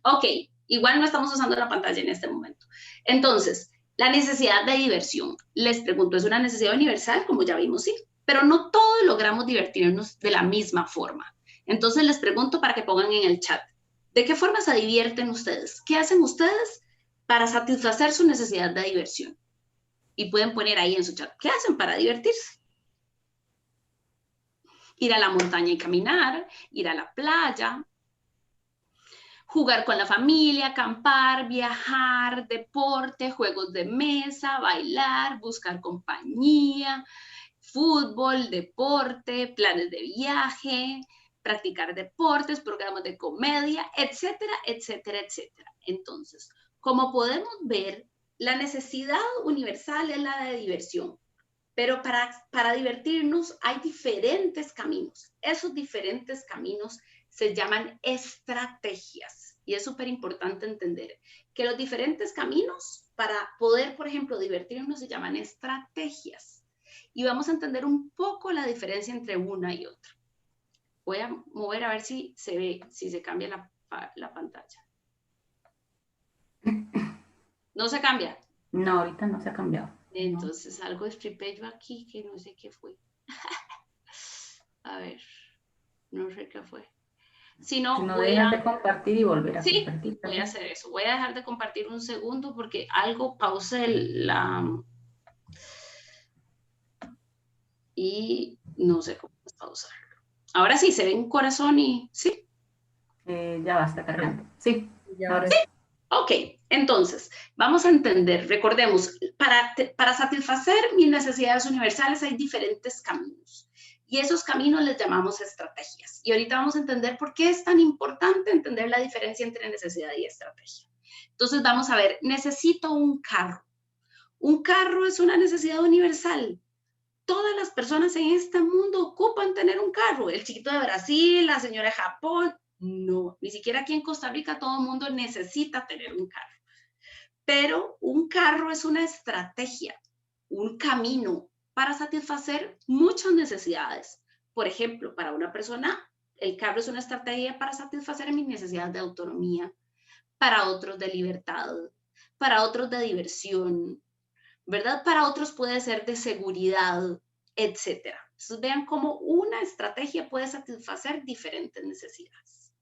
Ok, igual no estamos usando la pantalla en este momento. Entonces, la necesidad de diversión. Les pregunto, ¿es una necesidad universal? Como ya vimos, sí. Pero no todos logramos divertirnos de la misma forma. Entonces, les pregunto para que pongan en el chat, ¿de qué forma se divierten ustedes? ¿Qué hacen ustedes para satisfacer su necesidad de diversión? Y pueden poner ahí en su chat, ¿qué hacen para divertirse? Ir a la montaña y caminar, ir a la playa, jugar con la familia, acampar, viajar, deporte, juegos de mesa, bailar, buscar compañía, fútbol, deporte, planes de viaje, practicar deportes, programas de comedia, etcétera, etcétera, etcétera. Entonces, como podemos ver, la necesidad universal es la de diversión. Pero para divertirnos hay diferentes caminos. Esos diferentes caminos se llaman estrategias. Y es súper importante entender que los diferentes caminos para poder, por ejemplo, divertirnos se llaman estrategias. Y vamos a entender un poco la diferencia entre una y otra. Voy a mover a ver si se ve, si se cambia la pantalla. ¿No se cambia? No, ahorita no se ha cambiado. Entonces, algo estripé yo aquí que no sé qué fue. A ver, no sé qué fue. Si no dejas de compartir y volver a compartir. Sí, voy a hacer eso. Voy a dejar de compartir un segundo porque algo pausé y no sé cómo pausarlo. Ahora sí, se ve un corazón y sí. Ya va, está cargando. Sí. Ahora sí. Ok, entonces, vamos a entender, recordemos, para satisfacer mis necesidades universales hay diferentes caminos. Y esos caminos les llamamos estrategias. Y ahorita vamos a entender por qué es tan importante entender la diferencia entre necesidad y estrategia. Entonces vamos a ver, necesito un carro. Un carro es una necesidad universal. Todas las personas en este mundo ocupan tener un carro. El chiquito de Brasil, la señora de Japón, no. Ni siquiera aquí en Costa Rica todo el mundo necesita tener un carro. Pero un carro es una estrategia, un camino para satisfacer muchas necesidades. Por ejemplo, para una persona, el carro es una estrategia para satisfacer mis necesidades de autonomía, para otros de libertad, para otros de diversión, ¿verdad? Para otros puede ser de seguridad, etcétera. Entonces vean cómo una estrategia puede satisfacer diferentes necesidades.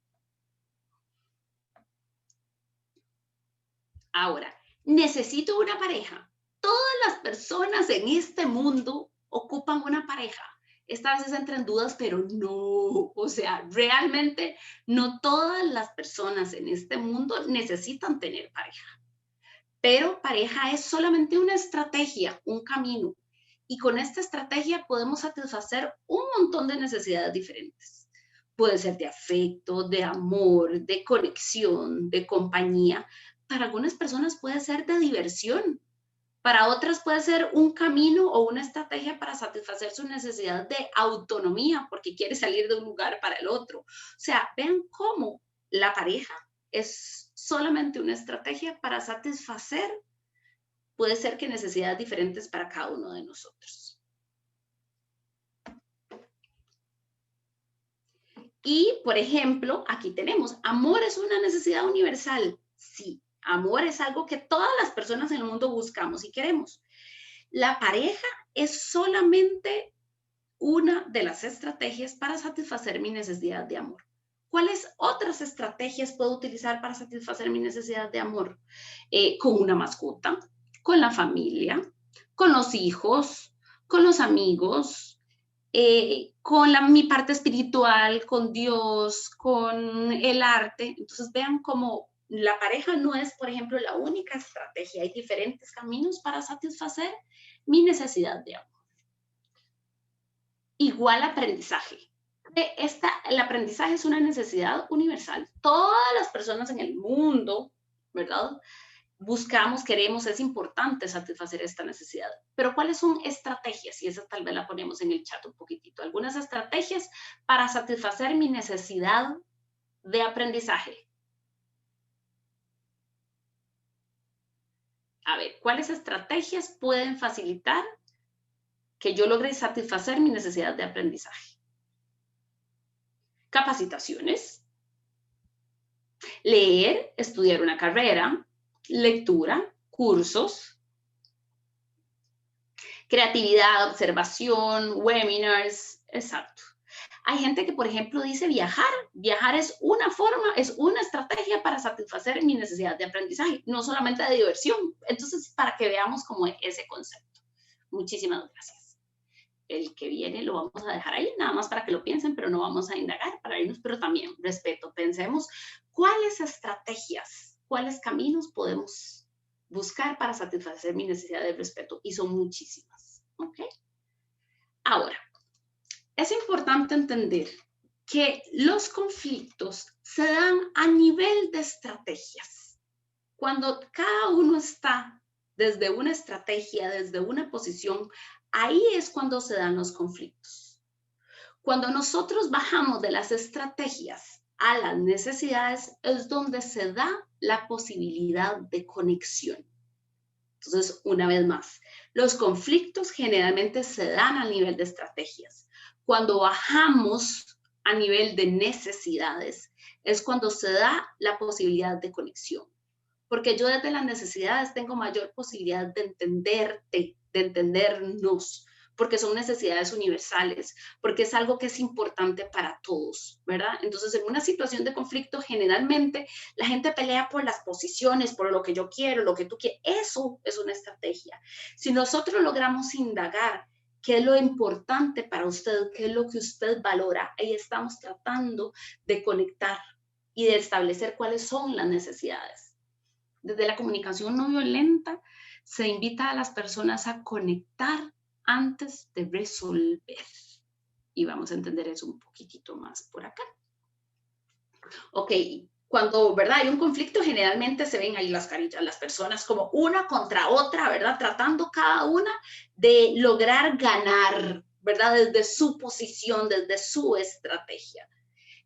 Ahora, necesito una pareja. Todas las personas en este mundo ocupan una pareja. Esta vez entra en dudas, pero no, o sea, realmente no todas las personas en este mundo necesitan tener pareja. Pero pareja es solamente una estrategia, un camino. Y con esta estrategia podemos satisfacer un montón de necesidades diferentes. Puede ser de afecto, de amor, de conexión, de compañía. Para algunas personas puede ser de diversión. Para otras puede ser un camino o una estrategia para satisfacer su necesidad de autonomía, porque quiere salir de un lugar para el otro. O sea, vean cómo la pareja es solamente una estrategia para satisfacer, puede ser que necesidades diferentes para cada uno de nosotros. Y, por ejemplo, aquí tenemos, amor es una necesidad universal. Sí, amor es algo que todas las personas en el mundo buscamos y queremos. La pareja es solamente una de las estrategias para satisfacer mi necesidad de amor. ¿Cuáles otras estrategias puedo utilizar para satisfacer mi necesidad de amor? Con una mascota, con la familia, con los hijos, con los amigos, con mi parte espiritual, con Dios, con el arte. Entonces vean cómo la pareja no es, por ejemplo, la única estrategia. Hay diferentes caminos para satisfacer mi necesidad de amor. Igual aprendizaje. El aprendizaje es una necesidad universal. Todas las personas en el mundo, ¿verdad? Buscamos, queremos, es importante satisfacer esta necesidad. Pero ¿cuáles son estrategias? Y esa tal vez la ponemos en el chat un poquitito. Algunas estrategias para satisfacer mi necesidad de aprendizaje. A ver, ¿cuáles estrategias pueden facilitar que yo logre satisfacer mi necesidad de aprendizaje? Capacitaciones, leer, estudiar una carrera, lectura, cursos, creatividad, observación, webinars, exacto. Hay gente que, por ejemplo, dice viajar. Viajar es una forma, es una estrategia para satisfacer mi necesidad de aprendizaje, no solamente de diversión. Entonces, para que veamos cómo es ese concepto. Muchísimas gracias. El que viene lo vamos a dejar ahí, nada más para que lo piensen, pero no vamos a indagar para irnos, pero también respeto. Pensemos cuáles estrategias, cuáles caminos podemos buscar para satisfacer mi necesidad de respeto, y son muchísimas, ¿ok? Ahora, es importante entender que los conflictos se dan a nivel de estrategias. Cuando cada uno está desde una estrategia, desde una posición, ahí es cuando se dan los conflictos. Cuando nosotros bajamos de las estrategias a las necesidades, es donde se da la posibilidad de conexión. Entonces, una vez más, los conflictos generalmente se dan a nivel de estrategias. Cuando bajamos a nivel de necesidades, es cuando se da la posibilidad de conexión. Porque yo desde las necesidades tengo mayor posibilidad de entenderte, de entendernos, porque son necesidades universales, porque es algo que es importante para todos, ¿verdad? Entonces, en una situación de conflicto, generalmente la gente pelea por las posiciones, por lo que yo quiero, lo que tú quieres. Eso es una estrategia. Si nosotros logramos indagar qué es lo importante para usted, qué es lo que usted valora, ahí estamos tratando de conectar y de establecer cuáles son las necesidades. Desde la comunicación no violenta se invita a las personas a conectar antes de resolver. Y vamos a entender eso un poquitito más por acá. Ok, cuando, ¿verdad? Hay un conflicto, generalmente se ven ahí las carillas, las personas como una contra otra, ¿verdad? Tratando cada una de lograr ganar, ¿verdad? Desde su posición, desde su estrategia.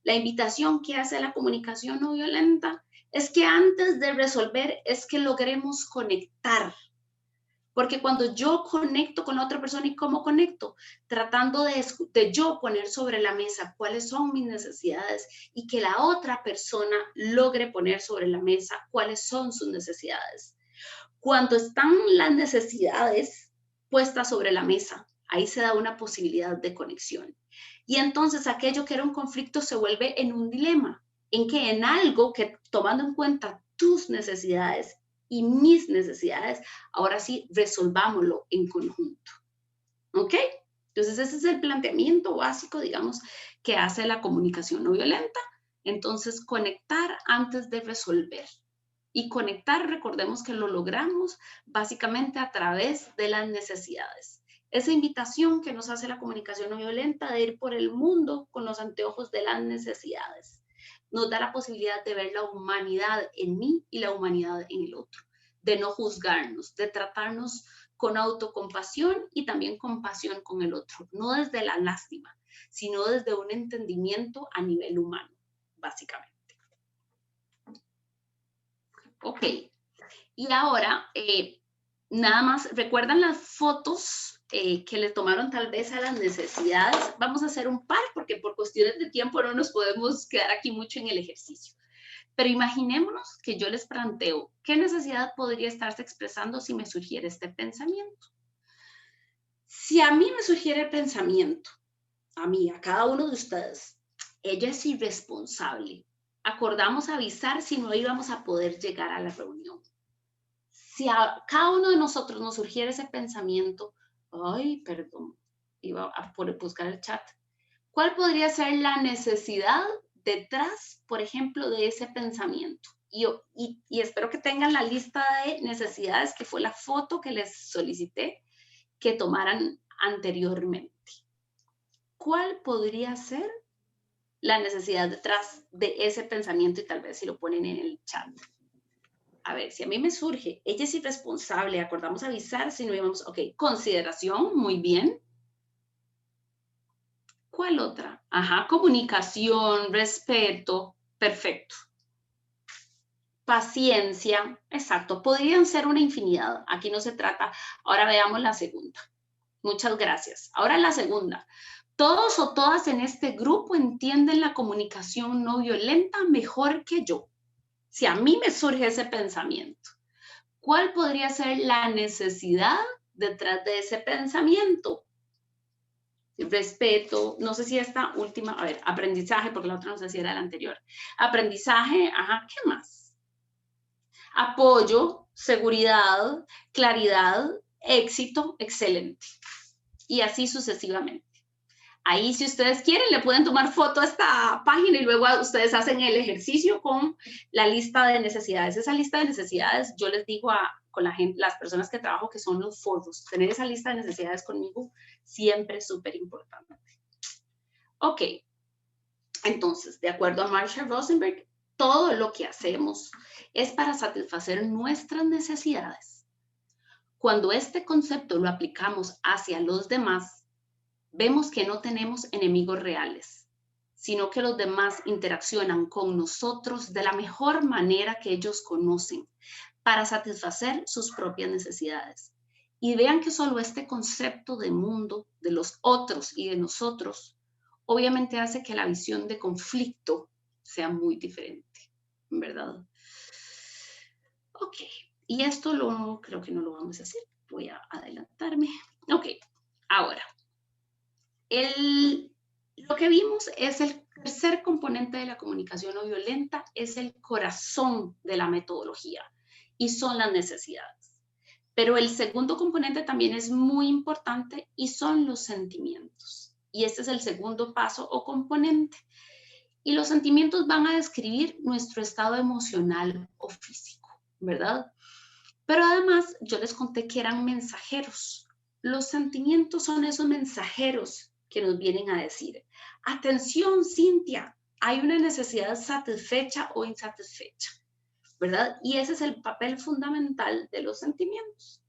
La invitación que hace la comunicación no violenta es que antes de resolver es que logremos conectar. Porque cuando yo conecto con la otra persona, ¿y cómo conecto? Tratando de yo poner sobre la mesa cuáles son mis necesidades y que la otra persona logre poner sobre la mesa cuáles son sus necesidades. Cuando están las necesidades puestas sobre la mesa, ahí se da una posibilidad de conexión. Y entonces aquello que era un conflicto se vuelve en un dilema, en que en algo que tomando en cuenta tus necesidades y mis necesidades, ahora sí resolvámoslo en conjunto. ¿Ok? Entonces ese es el planteamiento básico, digamos, que hace la comunicación no violenta. Entonces conectar antes de resolver. Y conectar, recordemos que lo logramos básicamente a través de las necesidades. Esa invitación que nos hace la comunicación no violenta de ir por el mundo con los anteojos de las necesidades nos da la posibilidad de ver la humanidad en mí y la humanidad en el otro, de no juzgarnos, de tratarnos con autocompasión y también compasión con el otro, no desde la lástima, sino desde un entendimiento a nivel humano, básicamente. Ok, y ahora, nada más, ¿recuerdan las fotos que le tomaron tal vez a las necesidades? Vamos a hacer un par porque por cuestiones de tiempo no nos podemos quedar aquí mucho en el ejercicio. Pero imaginémonos que yo les planteo, ¿qué necesidad podría estarse expresando si me surgiera este pensamiento? Si a mí me surgiera el pensamiento, a mí, a cada uno de ustedes, ella es irresponsable. Acordamos avisar si no íbamos a poder llegar a la reunión. Si a cada uno de nosotros nos surgiera ese pensamiento, ay, perdón, iba a buscar el chat, ¿cuál podría ser la necesidad detrás, por ejemplo, de ese pensamiento? Y espero que tengan la lista de necesidades, que fue la foto que les solicité que tomaran anteriormente. ¿Cuál podría ser la necesidad detrás de ese pensamiento? Y tal vez si lo ponen en el chat. A ver, si a mí me surge, ella es irresponsable, acordamos avisar si no íbamos, ok, consideración, muy bien. ¿Cuál otra? Ajá, comunicación, respeto, perfecto. Paciencia, exacto, podrían ser una infinidad, aquí no se trata. Ahora veamos la segunda. Muchas gracias. Ahora la segunda. Todos o todas en este grupo entienden la comunicación no violenta mejor que yo. Si a mí me surge ese pensamiento, ¿cuál podría ser la necesidad detrás de ese pensamiento? Respeto, no sé si esta última, a ver, aprendizaje, porque la otra no sé si era la anterior. Aprendizaje, ajá, ¿qué más? Apoyo, seguridad, claridad, éxito, excelente. Y así sucesivamente. Ahí, si ustedes quieren, le pueden tomar foto a esta página y luego ustedes hacen el ejercicio con la lista de necesidades. Esa lista de necesidades, yo les digo con la gente, las personas que trabajo, que son los foros. Tener esa lista de necesidades conmigo siempre es súper importante. Ok. Entonces, de acuerdo a Marshall Rosenberg, todo lo que hacemos es para satisfacer nuestras necesidades. Cuando este concepto lo aplicamos hacia los demás, vemos que no tenemos enemigos reales, sino que los demás interaccionan con nosotros de la mejor manera que ellos conocen para satisfacer sus propias necesidades. Y vean que solo este concepto de mundo, de los otros y de nosotros, obviamente hace que la visión de conflicto sea muy diferente, ¿verdad? Ok, y esto creo que no lo vamos a hacer. Voy a adelantarme. Ok, ahora. Lo que vimos es el tercer componente de la comunicación no violenta, es el corazón de la metodología y son las necesidades. Pero el segundo componente también es muy importante y son los sentimientos. Y este es el segundo paso o componente. Y los sentimientos van a describir nuestro estado emocional o físico, ¿verdad? Pero además yo les conté que eran mensajeros. Los sentimientos son esos mensajeros que nos vienen a decir, atención, Cintia, hay una necesidad satisfecha o insatisfecha, ¿verdad? Y ese es el papel fundamental de los sentimientos.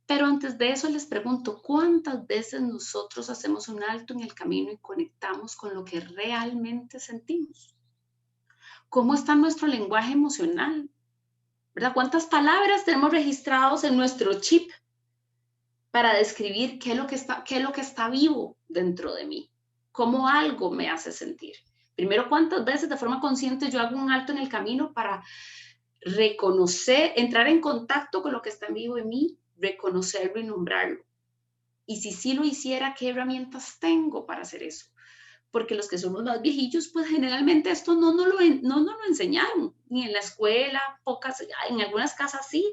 Pero antes de eso les pregunto, ¿cuántas veces nosotros hacemos un alto en el camino y conectamos con lo que realmente sentimos? ¿Cómo está nuestro lenguaje emocional? ¿Verdad? ¿Cuántas palabras tenemos registrados en nuestro chip para describir qué es lo que está vivo dentro de mí? ¿Cómo algo me hace sentir? Primero, ¿cuántas veces de forma consciente yo hago un alto en el camino para reconocer, entrar en contacto con lo que está vivo en mí, reconocerlo y nombrarlo? Y si sí lo hiciera, ¿qué herramientas tengo para hacer eso? Porque los que somos más viejillos, pues generalmente esto no nos lo enseñaron, ni en la escuela, en algunas casas sí,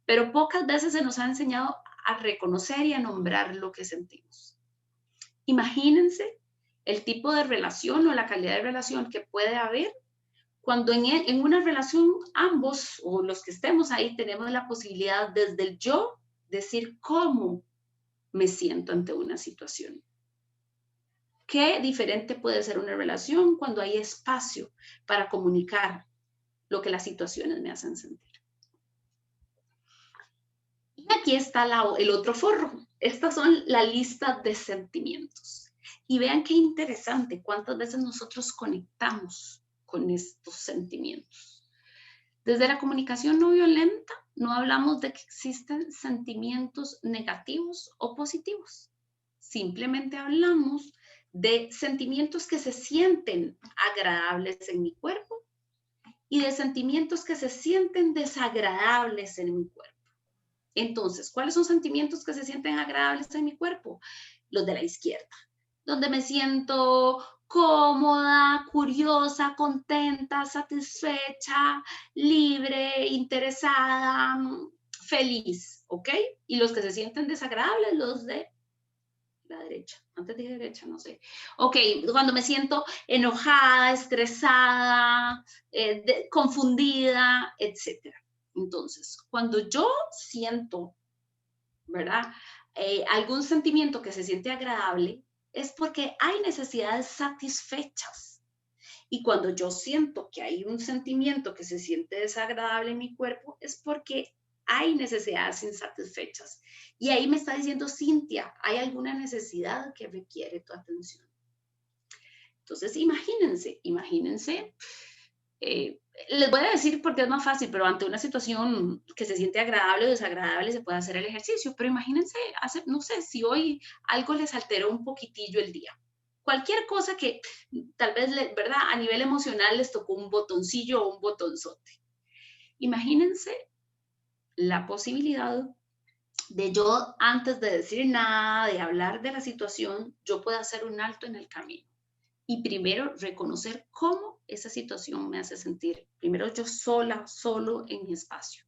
pero pocas veces se nos ha enseñado a reconocer y a nombrar lo que sentimos. Imagínense el tipo de relación o la calidad de relación que puede haber cuando en una relación ambos o los que estemos ahí tenemos la posibilidad desde el yo decir cómo me siento ante una situación. Qué diferente puede ser una relación cuando hay espacio para comunicar lo que las situaciones me hacen sentir. Y aquí está el otro forro. Estas son la lista de sentimientos. Y vean qué interesante cuántas veces nosotros conectamos con estos sentimientos. Desde la comunicación no violenta, no hablamos de que existen sentimientos negativos o positivos. Simplemente hablamos de sentimientos que se sienten agradables en mi cuerpo y de sentimientos que se sienten desagradables en mi cuerpo. Entonces, ¿cuáles son sentimientos que se sienten agradables en mi cuerpo? Los de la izquierda, donde me siento cómoda, curiosa, contenta, satisfecha, libre, interesada, feliz, ¿ok? Y los que se sienten desagradables, los de la derecha, antes dije derecha, no sé. Ok, cuando me siento enojada, estresada, confundida, etc. Entonces, cuando yo siento, ¿verdad? Algún sentimiento que se siente agradable, es porque hay necesidades satisfechas. Y cuando yo siento que hay un sentimiento que se siente desagradable en mi cuerpo, es porque hay necesidades insatisfechas. Y ahí me está diciendo, Cintia, hay alguna necesidad que requiere tu atención. Entonces, imagínense, les voy a decir porque es más fácil, pero ante una situación que se siente agradable o desagradable se puede hacer el ejercicio. Pero imagínense, no sé, si hoy algo les alteró un poquitillo el día. Cualquier cosa que tal vez, ¿verdad? A nivel emocional les tocó un botoncillo o un botonzote. Imagínense la posibilidad de yo, antes de decir nada, de hablar de la situación, yo pueda hacer un alto en el camino. Y primero reconocer cómo esa situación me hace sentir. Primero yo solo en mi espacio.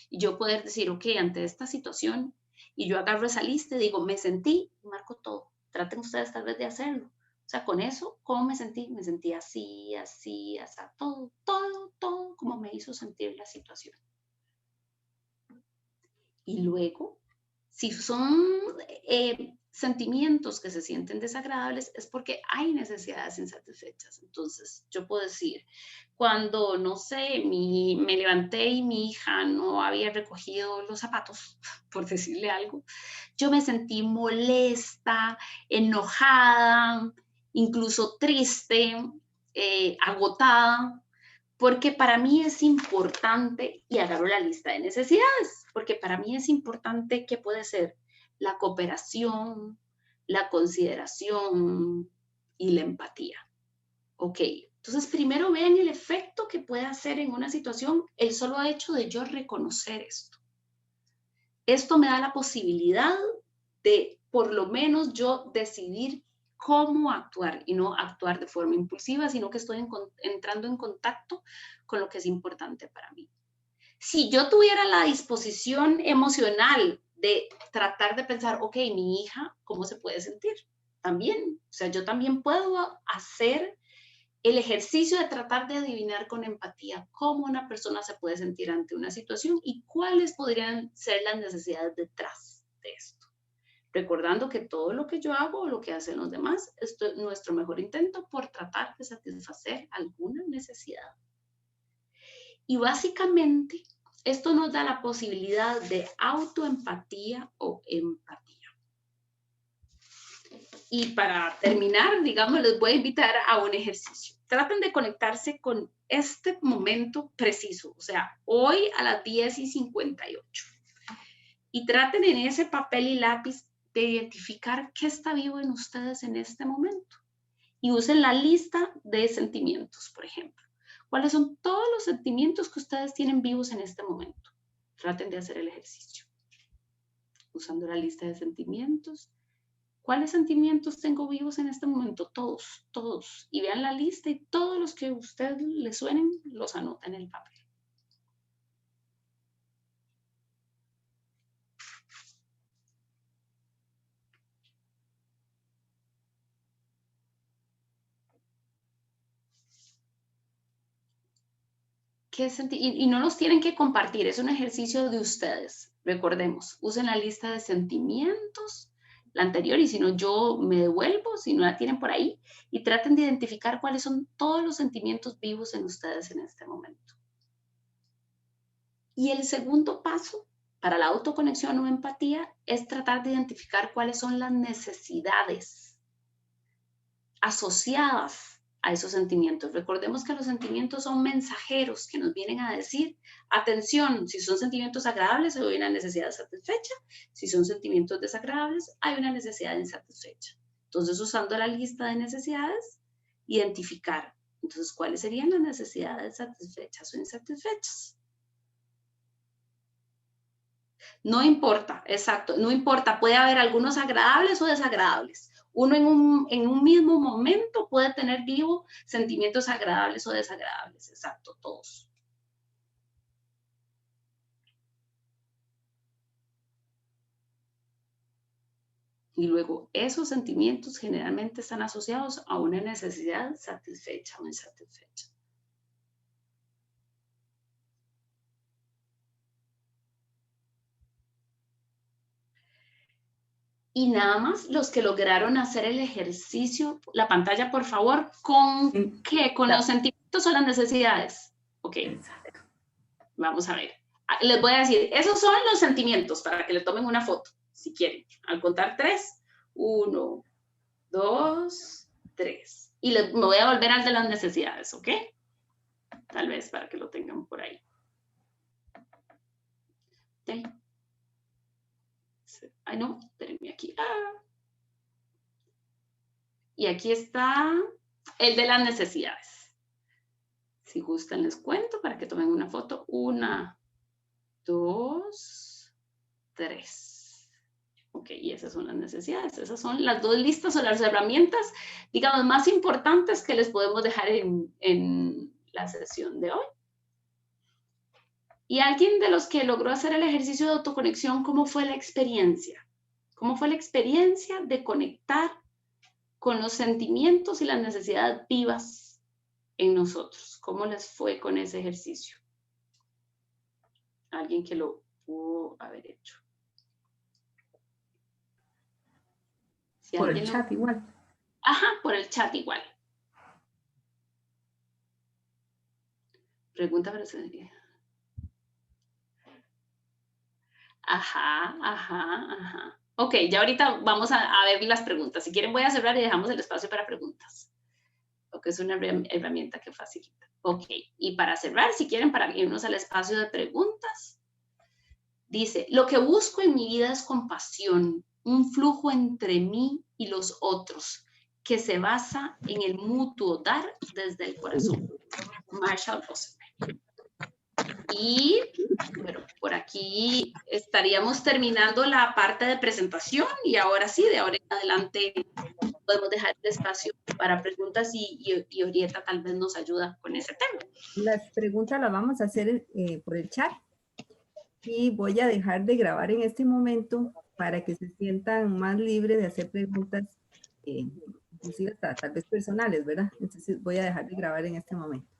Y yo poder decir, ok, ante esta situación, y yo agarro esa lista y digo, me sentí, y marco todo. Traten ustedes tal vez de hacerlo. O sea, con eso, ¿cómo me sentí? Me sentí así, todo como me hizo sentir la situación. Y luego, si son sentimientos que se sienten desagradables, es porque hay necesidades insatisfechas. Entonces, yo puedo decir, cuando, no sé, me levanté y mi hija no había recogido los zapatos, por decirle algo, yo me sentí molesta, enojada, incluso triste, agotada, porque para mí es importante, y agarro la lista de necesidades, porque para mí es importante que puede ser la cooperación, la consideración y la empatía. Ok, entonces primero vean el efecto que puede hacer en una situación el solo hecho de yo reconocer esto. Esto me da la posibilidad de, por lo menos, yo decidir cómo actuar y no actuar de forma impulsiva, sino que estoy entrando en contacto con lo que es importante para mí. Si yo tuviera la disposición emocional de tratar de pensar, ok, mi hija, ¿cómo se puede sentir? También, o sea, yo también puedo hacer el ejercicio de tratar de adivinar con empatía cómo una persona se puede sentir ante una situación y cuáles podrían ser las necesidades detrás de esto. recordando que todo lo que yo hago o lo que hacen los demás es nuestro mejor intento por tratar de satisfacer alguna necesidad. Y básicamente, esto nos da la posibilidad de autoempatía o empatía. Y para terminar, digamos, les voy a invitar a un ejercicio. Traten de conectarse con este momento preciso, o sea, hoy a las 10:58. Y traten en ese papel y lápiz de identificar qué está vivo en ustedes en este momento. Y usen la lista de sentimientos, por ejemplo. ¿Cuáles son todos los sentimientos que ustedes tienen vivos en este momento? Traten de hacer el ejercicio. Usando la lista de sentimientos. ¿Cuáles sentimientos tengo vivos en este momento? Todos, todos. Y vean la lista y todos los que a usted le suenen, los anota en el papel. Y no los tienen que compartir, es un ejercicio de ustedes. Recordemos, usen la lista de sentimientos, la anterior, y si no, yo me devuelvo, si no la tienen por ahí, y traten de identificar cuáles son todos los sentimientos vivos en ustedes en este momento. Y el segundo paso para la autoconexión o empatía es tratar de identificar cuáles son las necesidades asociadas a esos sentimientos. Recordemos que los sentimientos son mensajeros que nos vienen a decir, atención, si son sentimientos agradables hay una necesidad satisfecha, si son sentimientos desagradables hay una necesidad insatisfecha. Entonces, usando la lista de necesidades, identificar, entonces, ¿cuáles serían las necesidades satisfechas o insatisfechas? No importa, exacto, no importa, puede haber algunos agradables o desagradables. Uno en un mismo momento puede tener vivo sentimientos agradables o desagradables, exacto, todos. Y luego esos sentimientos generalmente están asociados a una necesidad satisfecha o insatisfecha. Y nada más los que lograron hacer el ejercicio, la pantalla por favor, ¿con qué? ¿Con los sentimientos o las necesidades? Ok, vamos a ver. Les voy a decir, esos son los sentimientos para que le tomen una foto, si quieren. Al contar 3, 1, 2, 3. Y me voy a volver al de las necesidades, ¿ok? Tal vez para que lo tengan por ahí. ¿Sí? Ay, no, espérenme aquí. Y aquí está el de las necesidades. Si gustan les cuento para que tomen una foto. 1, 2, 3. Ok, y esas son las necesidades. Esas son las dos listas o las herramientas, digamos, más importantes que les podemos dejar en la sesión de hoy. Y alguien de los que logró hacer el ejercicio de autoconexión, ¿cómo fue la experiencia? ¿Cómo fue la experiencia de conectar con los sentimientos y las necesidades vivas en nosotros? ¿Cómo les fue con ese ejercicio? Alguien que lo pudo haber hecho. Si por el chat igual. Ajá, por el chat igual. Pregunta para usted. Ajá. Ok, ya ahorita vamos a ver las preguntas. Si quieren voy a cerrar y dejamos el espacio para preguntas. Porque es una herramienta que facilita. Ok, y para cerrar, si quieren, para irnos al espacio de preguntas. Dice, lo que busco en mi vida es compasión, un flujo entre mí y los otros, que se basa en el mutuo dar desde el corazón. Marshall Rosenberg. Y bueno, por aquí estaríamos terminando la parte de presentación y ahora sí, de ahora en adelante podemos dejar el espacio para preguntas y Orieta tal vez nos ayuda con ese tema. Las preguntas las vamos a hacer por el chat y voy a dejar de grabar en este momento para que se sientan más libres de hacer preguntas, inclusive hasta tal vez personales, ¿verdad? Entonces voy a dejar de grabar en este momento.